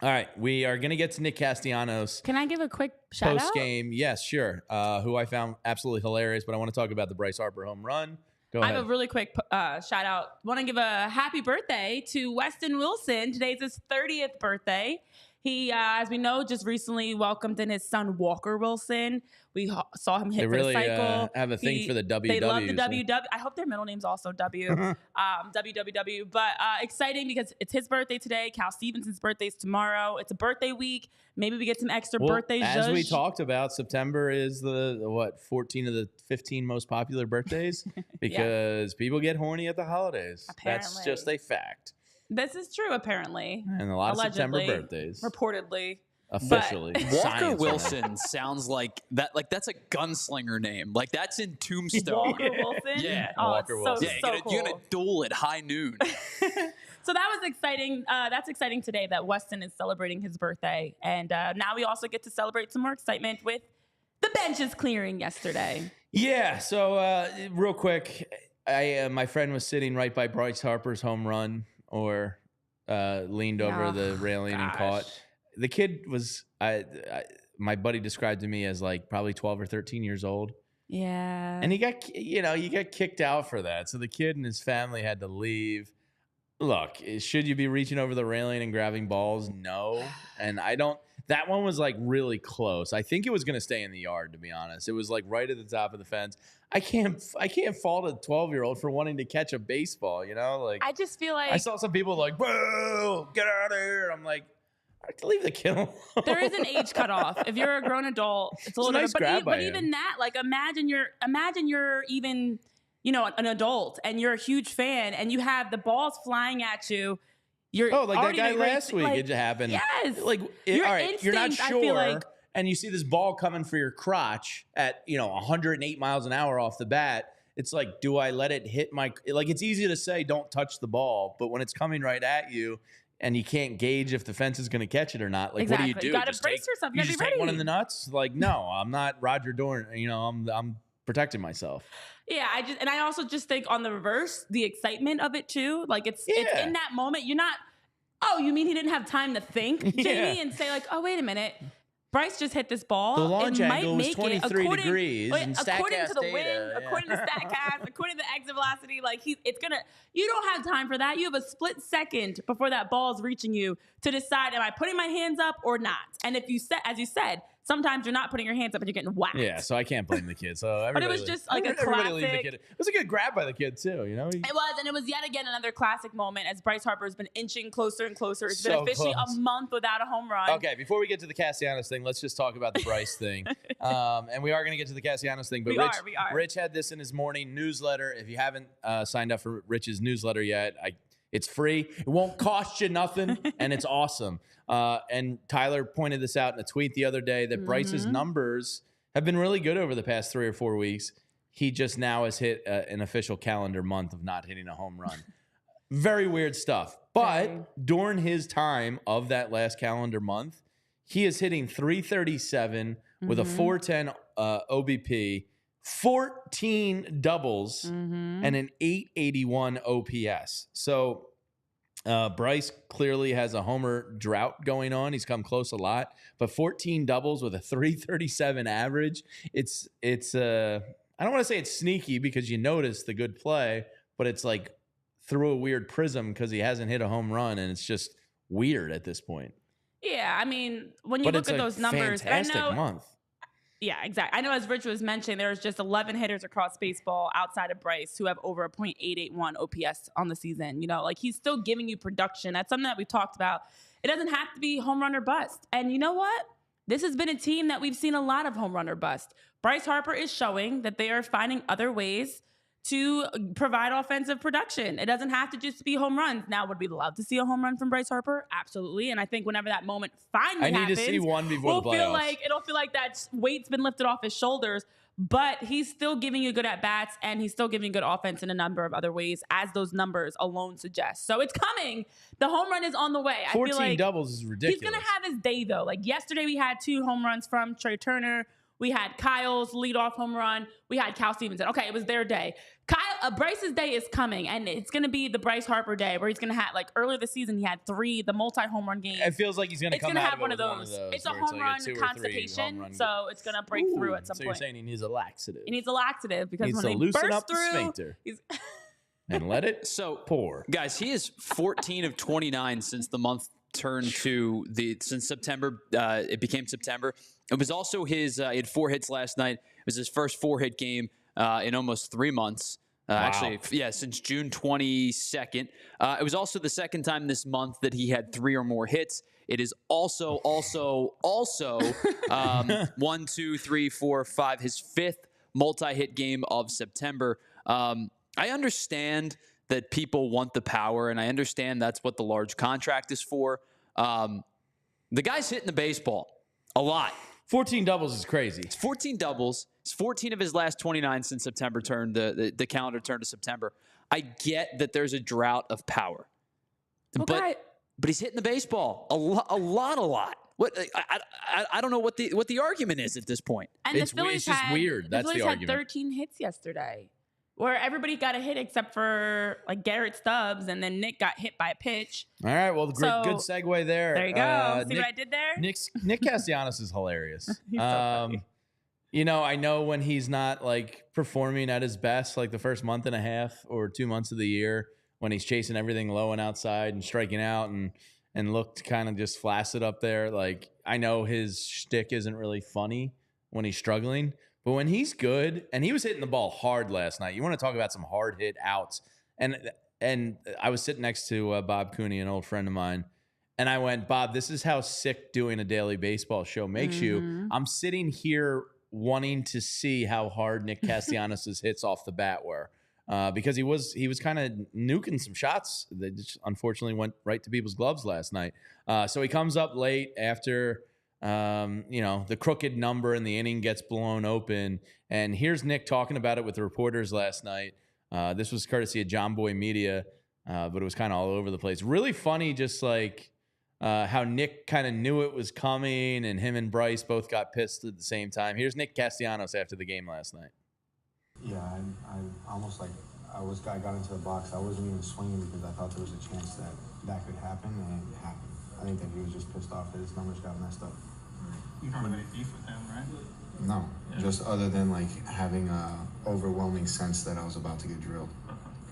All right, we are going to get to Nick Castellanos. Can I give a quick shout out? Post-game, yes, sure. Who I found absolutely hilarious, but I want to talk about the Bryce Harper home run. Go ahead. I have a really quick shout out. Want to give a happy birthday to Weston Wilson. Today's his 30th birthday. He, as we know, just recently welcomed in his son, Walker Wilson. We saw him hit the cycle. Have a thing for the WW. They love the WW. I hope their middle name's also W. WWW. But exciting because it's his birthday today. Cal Stevenson's birthday's tomorrow. It's a birthday week. Maybe we get some extra birthday as zhuzh. We talked about, September is the 14 of the 15 most popular birthdays because people get horny at the holidays. Apparently. That's just a fact. This is true, apparently. And a lot Allegedly, of September birthdays. Reportedly. Officially. Walker Wilson sounds like that. Like that's a gunslinger name. Like that's in Tombstone. Walker Wilson? Yeah. Oh, Walker Wilson. So You're cool. gonna duel at high noon. So that was exciting. That's exciting today that Weston is celebrating his birthday. And now we also get to celebrate some more excitement with the benches clearing yesterday. Yeah. So real quick, my friend was sitting right by Bryce Harper's home run, or leaned over the railing and caught. the kid was, my buddy described to me as like probably 12 or 13 years old. Yeah. And he got, you got kicked out for that. So the kid and his family had to leave. Look, should you be reaching over the railing and grabbing balls? No. And that one was like really close. I think it was going to stay in the yard, to be honest. It was like right at the top of the fence. I can't fault a 12-year-old for wanting to catch a baseball, Like, I just feel like I saw some people like, boo, get out of here. I'm like, I have to leave the kid alone. There is an age cutoff. If you're a grown adult, it's a little nice grab by him. even that, like imagine you're even, an adult and you're a huge fan and you have the balls flying at you. You're like that guy last week. It happened. Yes. Like, your all right, you're not instinct, sure. I feel like, and you see this ball coming for your crotch at 108 miles an hour off the bat. It's like, do I let it hit my? Like, it's easy to say don't touch the ball, but when it's coming right at you and you can't gauge if the fence is going to catch it or not, like, exactly. what do? You got to brace yourself. You just take one in the nuts. Like, no, I'm not Roger Dorn. I'm protecting myself. Yeah, I also just think on the reverse, the excitement of it too. Like it's in that moment. You're not. Oh, you mean he didn't have time to think, Jamie, and say like, oh, wait a minute. Bryce just hit this ball. The launch it angle might was 23 degrees. According to the data, wind, according to StatCast, according to the exit velocity, like you don't have time for that. You have a split second before that ball is reaching you to decide, am I putting my hands up or not? And if you said, as you said, sometimes you're not putting your hands up and you're getting whacked. Yeah, so I can't blame the kid. So but it was just like a classic. It was a good grab by the kid too, It was, and it was yet again another classic moment as Bryce Harper has been inching closer and closer. It's been officially a month without a home run. Okay, before we get to the Castellanos thing, let's just talk about the Bryce thing. And we are going to get to the Castellanos thing, but Rich had this in his morning newsletter. If you haven't signed up for Rich's newsletter yet, it's free. It won't cost you nothing, and it's awesome. And Tyler pointed this out in a tweet the other day that Bryce's numbers have been really good over the past 3 or 4 weeks. He just now has hit an official calendar month of not hitting a home run. Very weird stuff. But during his time of that last calendar month, he is hitting .337 with a .410 OBP, 14 doubles, and an .881 OPS. So Bryce clearly has a homer drought going on. He's come close a lot, but 14 doubles with a .337 average. It's I don't want to say it's sneaky because you notice the good play, but it's like through a weird prism because he hasn't hit a home run, and it's just weird at this point. Yeah, I mean, when you look at those numbers, fantastic month. Yeah, exactly. I know, as Rich was mentioning, there's just 11 hitters across baseball outside of Bryce who have over a .881 OPS on the season. Like he's still giving you production. That's something that we've talked about. It doesn't have to be home run or bust. And you know what? This has been a team that we've seen a lot of home run or bust. Bryce Harper is showing that they are finding other ways to provide offensive production. It doesn't have to just be home runs. Now, would we love to see a home run from Bryce Harper? Absolutely. And I think whenever that moment finally happens, to see one before the playoffs. It'll feel like that weight's been lifted off his shoulders, but he's still giving you good at-bats, and he's still giving good offense in a number of other ways, as those numbers alone suggest. So it's coming. The home run is on the way. 14 I feel like doubles is ridiculous. He's going to have his day, though. Like yesterday, we had 2 home runs from Trea Turner. We had Kyle's leadoff home run. We had Cal Stevenson. Okay, it was their day. Bryce's day is coming, and it's going to be the Bryce Harper day, where he's going to have, like earlier this season, he had 3, the multi-home run game. It feels like he's going to come out have one of those. It's a home run constipation, so it's going to break through at some point. So you're saying he needs a laxative. He needs a laxative because when they loosen burst up through, the sphincter and let it pour. Guys, he is 14 of 29 since the month turned since September. It became September. It was also his. He had 4 hits last night. It was his first 4-hit game in almost 3 months. Wow. Actually, since June 22nd. It was also the second time this month that he had 3 or more hits. It is also 1, 2, 3, 4, 5. His 5th multi-hit game of September. I understand that people want the power, and I understand that's what the large contract is for. The guy's hitting the baseball a lot. 14 doubles is crazy. It's 14 doubles. It's 14 of his last 29 since September turned the calendar turned to September. I get that there's a drought of power, but he's hitting the baseball a lot. What I don't know what the argument is at this point. And it's just weird. That's the argument. Had 13 hits yesterday. where everybody got a hit except for like Garrett Stubbs, and then Nick got hit by a pitch. All right, well, good segue there. There you go. See what I did there? Nick Castellanos is hilarious. He's so funny. You know, I know when he's not like performing at his best, like the first month and a half or 2 months of the year, when he's chasing everything low and outside and striking out and looked kind of just flaccid up there. Like, I know his shtick isn't really funny when he's struggling, but when he's good, and he was hitting the ball hard last night. You want to talk about some hard hit outs. And I was sitting next to Bob Cooney, an old friend of mine, and I went, Bob, this is how sick doing a daily baseball show makes you. I'm sitting here wanting to see how hard Nick Castellanos' hits off the bat were. Because he was kind of nuking some shots that just unfortunately went right to people's gloves last night. So he comes up late after the crooked number in the inning gets blown open, and here's Nick talking about it with the reporters last night. This was courtesy of John Boy Media, but it was kind of all over the place. Really funny, just like how Nick kind of knew it was coming, and him and Bryce both got pissed at the same time. Here's Nick Castellanos after the game last night. Yeah, I almost like I got into the box. I wasn't even swinging because I thought there was a chance that could happen, and it happened. I think that he was just pissed off that his numbers got messed up. You don't have any beef with him, right? No, just other than like having a overwhelming sense that I was about to get drilled.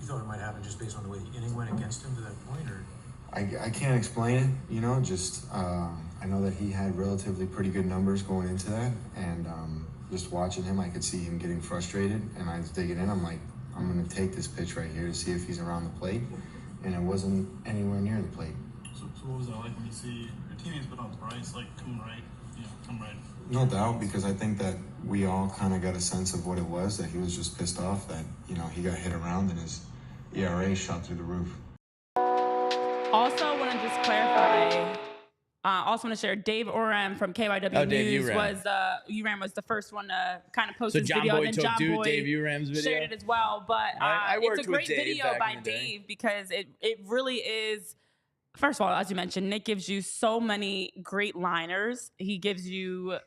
You thought it might happen just based on the way the inning went against him to that point, or? I can't explain it, just I know that he had relatively pretty good numbers going into that, and just watching him, I could see him getting frustrated, and I was digging in. I'm like, I'm going to take this pitch right here to see if he's around the plate, and it wasn't anywhere near the plate. So what was that like when you see your teammates put on Bryce, like, come right? No doubt, because I think that we all kind of got a sense of what it was, that he was just pissed off that, he got hit around and his ERA shot through the roof. Also, want to just clarify. Also want to share Dave Orem from KYW News was the first one to kind of post this video, and then John Boy Dave Urem's video shared it as well. But it's a great video by Dave because it really is. First of all, as you mentioned, Nick gives you so many great liners. He gives you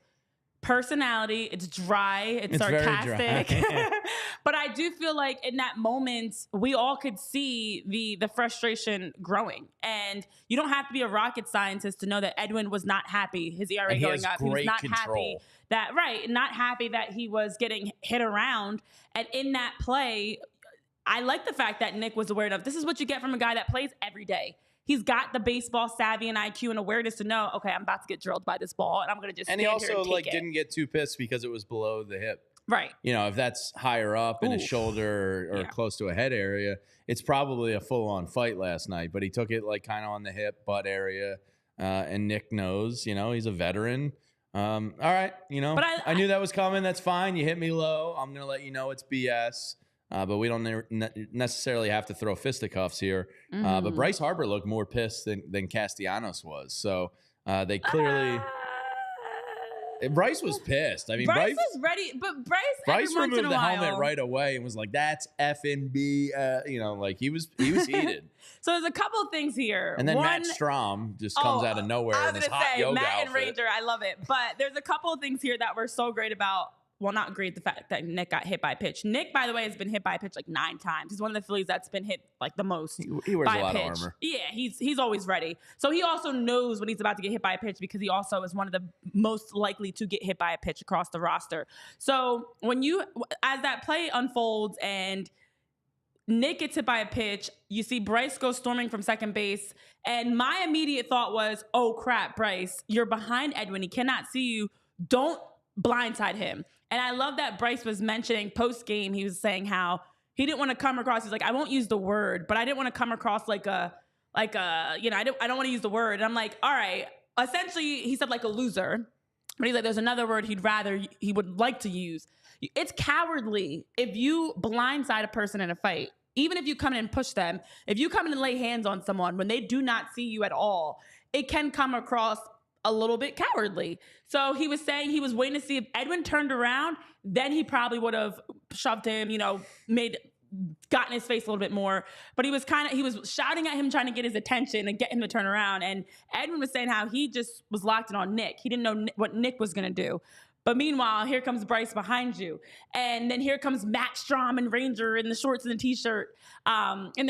personality. It's dry. It's sarcastic. Dry. But I do feel like in that moment, we all could see the frustration growing. And you don't have to be a rocket scientist to know that Edwin was not happy. His ERA going up. He was not happy not happy that he was getting hit around. And in that play, I like the fact that Nick was aware of this is what you get from a guy that plays every day. He's got the baseball savvy and IQ and awareness to know, okay, I'm about to get drilled by this ball, and I'm going to just stand here and take it. And he also didn't get too pissed because it was below the hip. Right. If that's higher up in his shoulder or close to a head area, it's probably a full-on fight last night. But he took it like kind of on the hip, butt area, and Nick knows, he's a veteran. All right, but I knew that was coming. That's fine. You hit me low. I'm going to let you know it's BS. But we don't necessarily have to throw fisticuffs here. But Bryce Harper looked more pissed than Castellanos was. So they clearly... Bryce was pissed. I mean, Bryce was ready, but Bryce removed the helmet right away and was like, "That's effing B." Like he was heated. So there's a couple of things here. And then Matt Strom just comes out of nowhere. I was going to say Matt outfit. And Ranger. I love it. But there's a couple of things here that were so great about. Well, not great, the fact that Nick got hit by a pitch. Nick, by the way, has been hit by a pitch like 9 times. He's one of the Phillies that's been hit like the most. He wears by a lot pitch. of armor. Yeah, he's always ready. So he also knows when he's about to get hit by a pitch because he also is one of the most likely to get hit by a pitch across the roster. So as that play unfolds and Nick gets hit by a pitch, you see Bryce go storming from second base. And my immediate thought was, oh crap, Bryce, you're behind Edwin. He cannot see you. Don't blindside him. And I love that Bryce was mentioning post-game, he was saying how he didn't want to come across, he's like, I won't use the word, but I didn't want to come across I don't want to use the word. And I'm like, all right. Essentially, he said like a loser. But he's like, there's another word he would like to use. It's cowardly if you blindside a person in a fight. Even if you come in and push them, if you come in and lay hands on someone when they do not see you at all, it can come across a little bit cowardly. So he was saying he was waiting to see if Edwin turned around, then he probably would have shoved him, gotten his face a little bit more. But he was shouting at him, trying to get his attention and get him to turn around. And Edwin was saying how he just was locked in on Nick. He didn't know what Nick was going to do. But meanwhile, here comes Bryce behind you. And then here comes Matt Strom and Ranger in the shorts and the t-shirt, in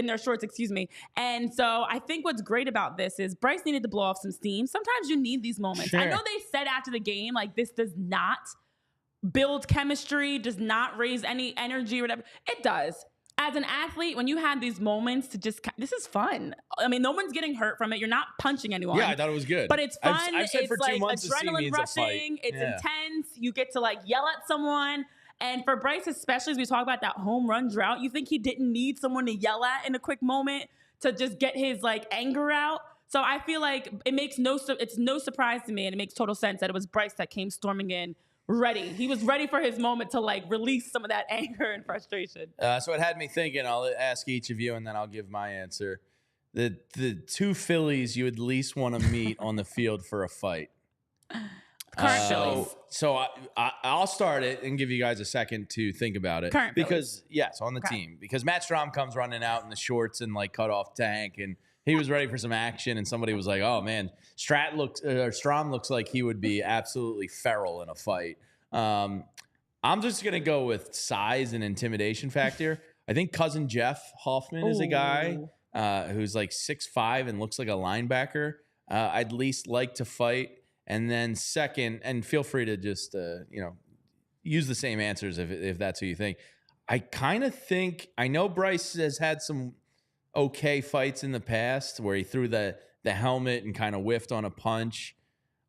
their shorts, excuse me. And so I think what's great about this is Bryce needed to blow off some steam. Sometimes you need these moments. Sure. I know they said after the game, like, this does not build chemistry, does not raise any energy or whatever. It does. As an athlete, when you have these moments to just, this is fun. I mean, no one's getting hurt from it. You're not punching anyone. Yeah, I thought it was good. But it's fun. I've said it's for 2 like months adrenaline rushing. It's intense. You get to like yell at someone. And for Bryce, especially as we talk about that home run drought, you think he didn't need someone to yell at in a quick moment to just get his like anger out. So I feel like it's no surprise to me, and it makes total sense that it was Bryce that came storming in ready. He was ready for his moment to like release some of that anger and frustration. So it had me thinking. I'll ask each of you, and then I'll give my answer. The two Phillies you at least want to meet on the field for a fight. Current Phillies. So I'll start it and give you guys a second to think about it. Current because Phillies. Yes, on the team, because Matt Strom comes running out in the shorts and like cut off tank, and he was ready for some action, and somebody was like, "Oh man, Strom looks like he would be absolutely feral in a fight." I'm just gonna go with size and intimidation factor. I think cousin Jeff Hoffman is a guy who's like 6'5" and looks like a linebacker. I'd at least like to fight. And then second, and feel free to just use the same answers if that's who you think. I kind of think, I know Bryce has had some okay fights in the past where he threw the helmet and kind of whiffed on a punch.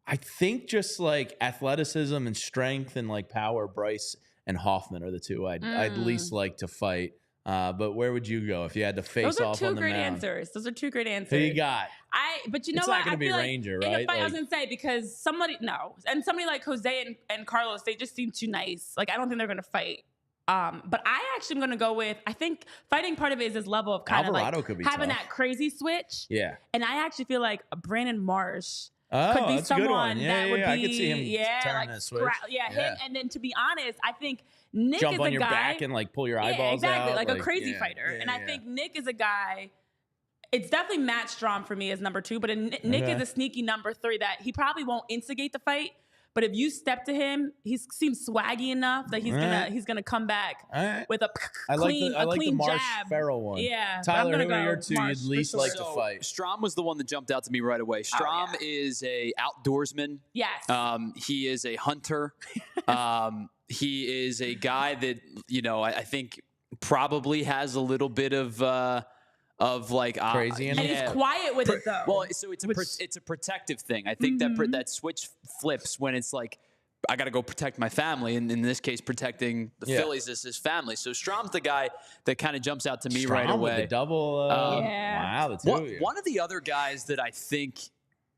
I think just like athleticism and strength and like power, Bryce and Hoffman are the two I'd least like to fight. But where would you go if you had to face off on the mound? Those are two great answers. Who you got? But you know it's what? Not going to be feel Ranger, like right? In a fight, I was going to say, because somebody like Jose and Carlos, they just seem too nice. Like, I don't think they're going to fight. But I actually am going to go with, I think fighting part of it is this level of kind of like having that crazy switch. Yeah. And I actually feel like Brandon Marsh could be that's someone a good one. that would be, I could see him turning like a switch. him. And then to be honest, I think Nick jump is on a your guy, back and like pull your eyeballs exactly, out. like a crazy fighter. And I think Nick is a guy. It's definitely Matt Strom for me as number 2, but Nick is a sneaky number 3 that he probably won't instigate the fight. But if you step to him, he seems swaggy enough that he's gonna come back with a clean the Marsh jab. Farrell one. Yeah, Tyler, who are your two you'd least like to fight? Strom was the one that jumped out to me right away. Strom is a outdoorsman. Yes. He is a hunter. He is a guy that I think probably has a little bit of like crazy, and he's quiet with it though. Well, so it's a protective thing. I think that switch flips when it's like, I got to go protect my family, and in this case, protecting the Phillies as his family. So Strom's the guy that kind of jumps out to me right away. With the double. Wow, the two of you. One of the other guys that I think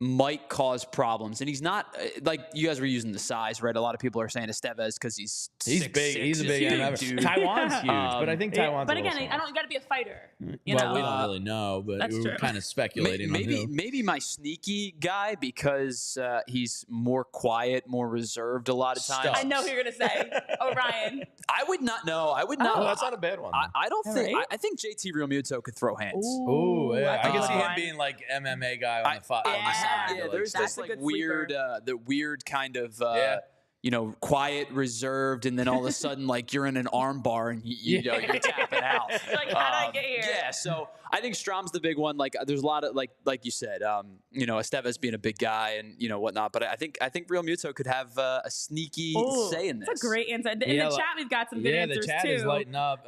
might cause problems, and he's not like you guys were using the size, right? A lot of people are saying Estevez because he's big. He's a big dude. Taiwan's huge, but I think Taiwan's. But again, you got to be a fighter. You know? We don't really know, but we're kind of speculating. Maybe my sneaky guy because he's more quiet, more reserved a lot of times. I know who you're gonna say, Orien. I would not know. I would not. Oh, that's not a bad one. I don't think. Right? I think JT Realmuto could throw hands. Ooh, yeah. I can see him being like MMA guy on the side. Yeah, there's this like weird, the weird kind of, quiet, reserved, and then all of a sudden, like you're in an arm bar and you're tapping out. Like, how did I get here? Yeah, so I think Strom's the big one. Like, there's a lot of like you said, Estevez being a big guy and whatnot. But I think Realmuto could have a sneaky say in this. That's a great answer. In the chat, we've got some good answers too. Yeah, the chat is lighting up.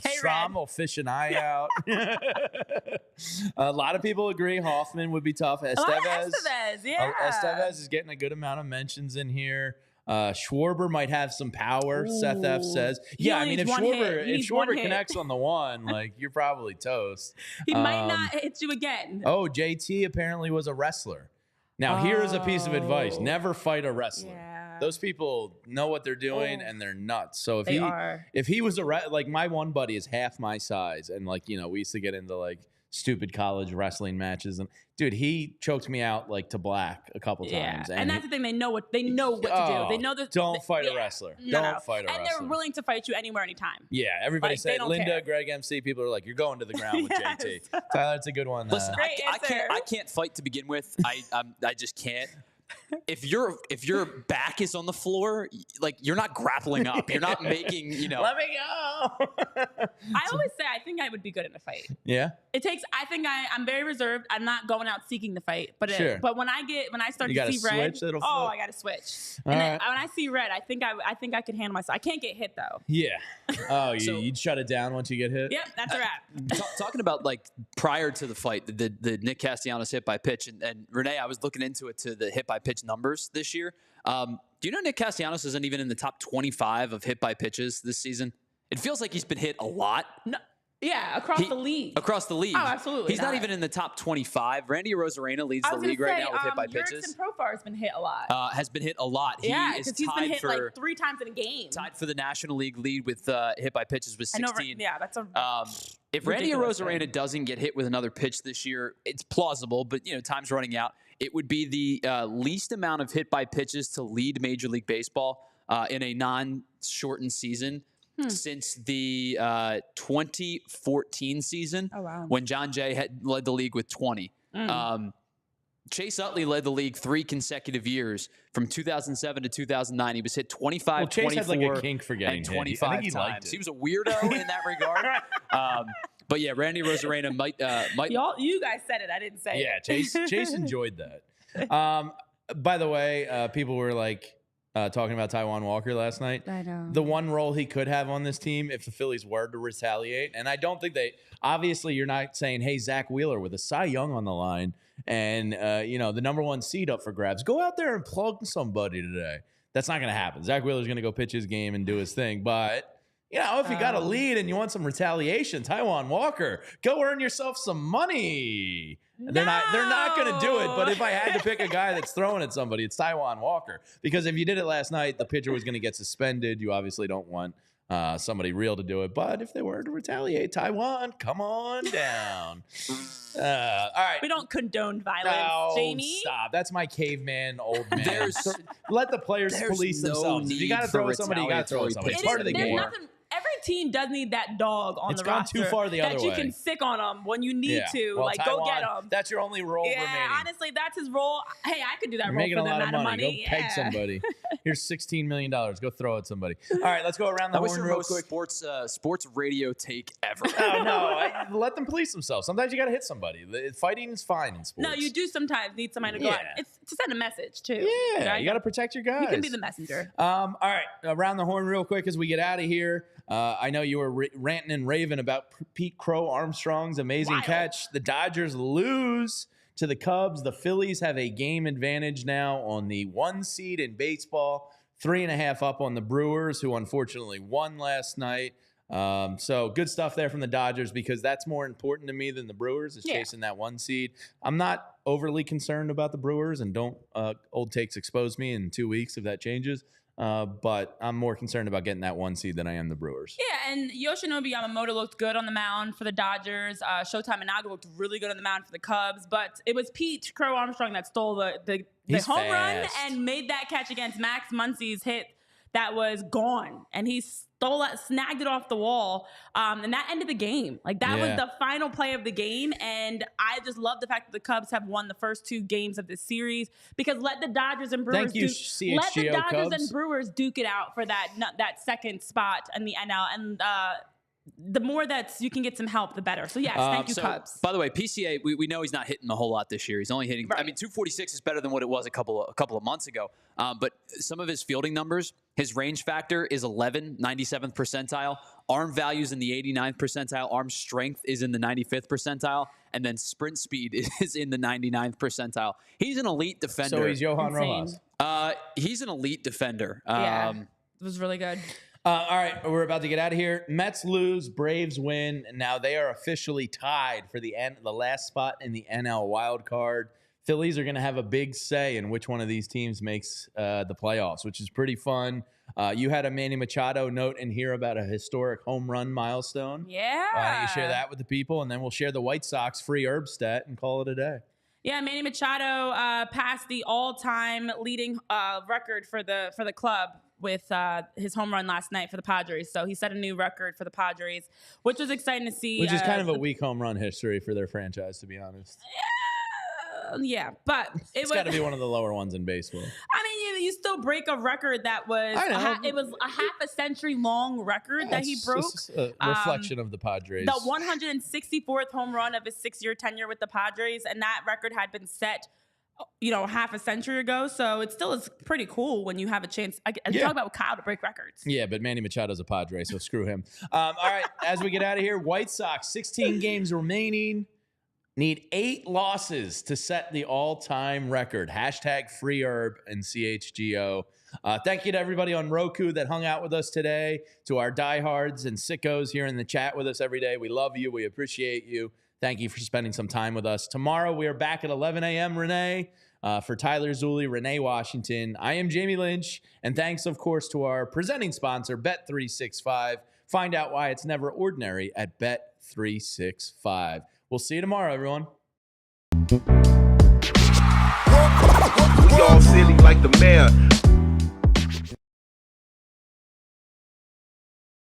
Strom will fish an eye out. A lot of people agree Hoffman would be tough. Estevez, Estevez is getting a good amount of mentions in here. Schwarber might have some power, Seth F says. Yeah, I mean, if Schwarber connects on the one, like, you're probably toast. He might not hit you again. Oh, JT apparently was a wrestler. Now, here is a piece of advice. Never fight a wrestler. Yeah. Those people know what they're doing, and they're nuts. So if he was like, my one buddy is half my size, and, like, we used to get into, like, stupid college wrestling matches, and dude, he choked me out like to black a couple times. And that's the thing, they know what to do. They know that. Don't fight a wrestler. Don't fight a wrestler. And they're willing to fight you anywhere, anytime. Yeah, everybody said Linda, Greg MC. People are like, you're going to the ground with JT. Tyler, it's a good one. Listen, I can't fight to begin with. I just can't. if your back is on the floor, like you're not grappling up. You're not making, Let me go. I always say I think I would be good in a fight. Yeah. I'm very reserved. I'm not going out seeking the fight, but when I start to see red, I got to switch. And then, when I see red, I think I could handle myself. I can't get hit though. Yeah. Oh, you'd shut it down once you get hit. Yep, that's a wrap. Talking about like prior to the fight, the Nick Castellanos hit by pitch, and Renee, I was looking into it to the hit by pitch numbers this year. Do you know Nick Castellanos isn't even in the top 25 of hit by pitches this season? It feels like he's been hit a lot. No. Yeah, across the league. Across the league. Oh, absolutely. He's not even in the top 25. Randy Arozarena leads the league right now with hit by pitches. Profar has been hit a lot. Has been hit a lot. Yeah, because he's been hit like 3 times in a game. Tied for the National League lead with hit by pitches with 16. I know, yeah, that's a. If Randy Arozarena doesn't get hit with another pitch this year, it's plausible, but time's running out. It would be the least amount of hit by pitches to lead Major League Baseball in a non-shortened season since the 2014 season when John Jay had led the league with 20. Chase Utley led the league 3 consecutive years from 2007 to 2009. He was hit 25, Chase 24, had like a kink for getting and 25 hit. I think times. He was a weirdo in that regard. But yeah, Randy Arozarena might. You guys said it. I didn't say it. Yeah, Chase enjoyed that. By the way, people were like talking about Taijuan Walker last night. I know. The one role he could have on this team if the Phillies were to retaliate, and I don't think they. Obviously, you're not saying, "Hey, Zach Wheeler with a Cy Young on the line." And, the number 1 seed up for grabs. Go out there and plug somebody today. That's not going to happen. Zach Wheeler's going to go pitch his game and do his thing. But, if you got a lead and you want some retaliation, Taijuan Walker, go earn yourself some money. No! They're not going to do it. But if I had to pick a guy that's throwing at somebody, it's Taijuan Walker. Because if you did it last night, the pitcher was going to get suspended. You obviously don't want somebody real to do it. But if they were to retaliate, Taijuan, come on down. All right. We don't condone violence, Jamie. Stop. That's my caveman old man. Let the players police themselves. If you got to throw somebody, you got to throw somebody. It's part of the game. Every team does need that dog on the roster. It's gone too far the other way. That you can sick on them when you need to. Well, Taijuan, go get them. That's your only role remaining. Honestly, that's his role. Hey, I could do that role making for a that lot amount of money. Go peg somebody. Here's $16 million. Go throw at somebody. All right, let's go around the horn real quick. Sports radio take ever. Oh, no. Let them police themselves. Sometimes you got to hit somebody. Fighting is fine in sports. No, you do sometimes need somebody to go out. It's to send a message, too. Yeah, you got to protect your guys. You can be the messenger. All right, around the horn real quick as we get out of here. I know you were ranting and raving about Pete Crow Armstrong's amazing catch. The Dodgers lose to the Cubs. The Phillies have a game advantage now on the 1 seed in baseball, 3.5 up on the Brewers, who unfortunately won last night. So good stuff there from the Dodgers because that's more important to me than the Brewers is chasing that 1 seed. I'm not overly concerned about the Brewers, and don't old takes expose me in 2 weeks if that changes. But I'm more concerned about getting that 1 seed than I am the Brewers. Yeah, and Yoshinobu Yamamoto looked good on the mound for the Dodgers. Showtime Inaga looked really good on the mound for the Cubs. But it was Pete Crow Armstrong that stole the home run and made that catch against Max Muncy's hit that was gone. And he stole it, snagged it off the wall, and that ended the game. Like, that was the final play of the game, and I just love the fact that the Cubs have won the first 2 games of this series because let the Dodgers and Brewers duke it out for that second spot in the NL, and the more that you can get some help, the better. So, yes, thank you, Cubs. By the way, PCA, we know he's not hitting a whole lot this year. He's only hitting, I mean, 246 is better than what it was a couple of months ago. But some of his fielding numbers, his range factor is 11, 97th percentile. Arm values in the 89th percentile. Arm strength is in the 95th percentile. And then sprint speed is in the 99th percentile. He's an elite defender. So he's Johan Rojas. He's an elite defender. It was really good. All right, we're about to get out of here. Mets lose, Braves win. Now they are officially tied for the last spot in the NL wild card. Phillies are going to have a big say in which one of these teams makes the playoffs, which is pretty fun. You had a Manny Machado note in here about a historic home run milestone. Yeah. Why don't you share that with the people, and then we'll share the White Sox free herb stat and call it a day. Yeah, Manny Machado passed the all-time leading record for the club with his home run last night for the Padres. So he set a new record for the Padres, which was exciting to see. Which is kind of a weak home run history for their franchise, to be honest. Yeah, but It's got to be one of the lower ones in baseball. I mean, you still break a record that was it was a half a century long record that he broke. It's a reflection of the Padres. The 164th home run of his 6-year tenure with the Padres, and that record had been set, half a century ago. So it still is pretty cool when you have a chance. You talk about Kyle to break records. Yeah, but Manny Machado's a Padre, so screw him. All right, as we get out of here, White Sox, 16 games remaining. Need 8 losses to set the all-time record. #FreeHerb and CHGO. Thank you to everybody on Roku that hung out with us today, to our diehards and sickos here in the chat with us every day. We love you. We appreciate you. Thank you for spending some time with us. Tomorrow, we are back at 11 a.m., Renee, for Tyler Zulli, Renee Washington. I am Jamie Lynch, and thanks, of course, to our presenting sponsor, Bet365. Find out why it's never ordinary at Bet365. We'll see you tomorrow, everyone. We all silly like the mayor.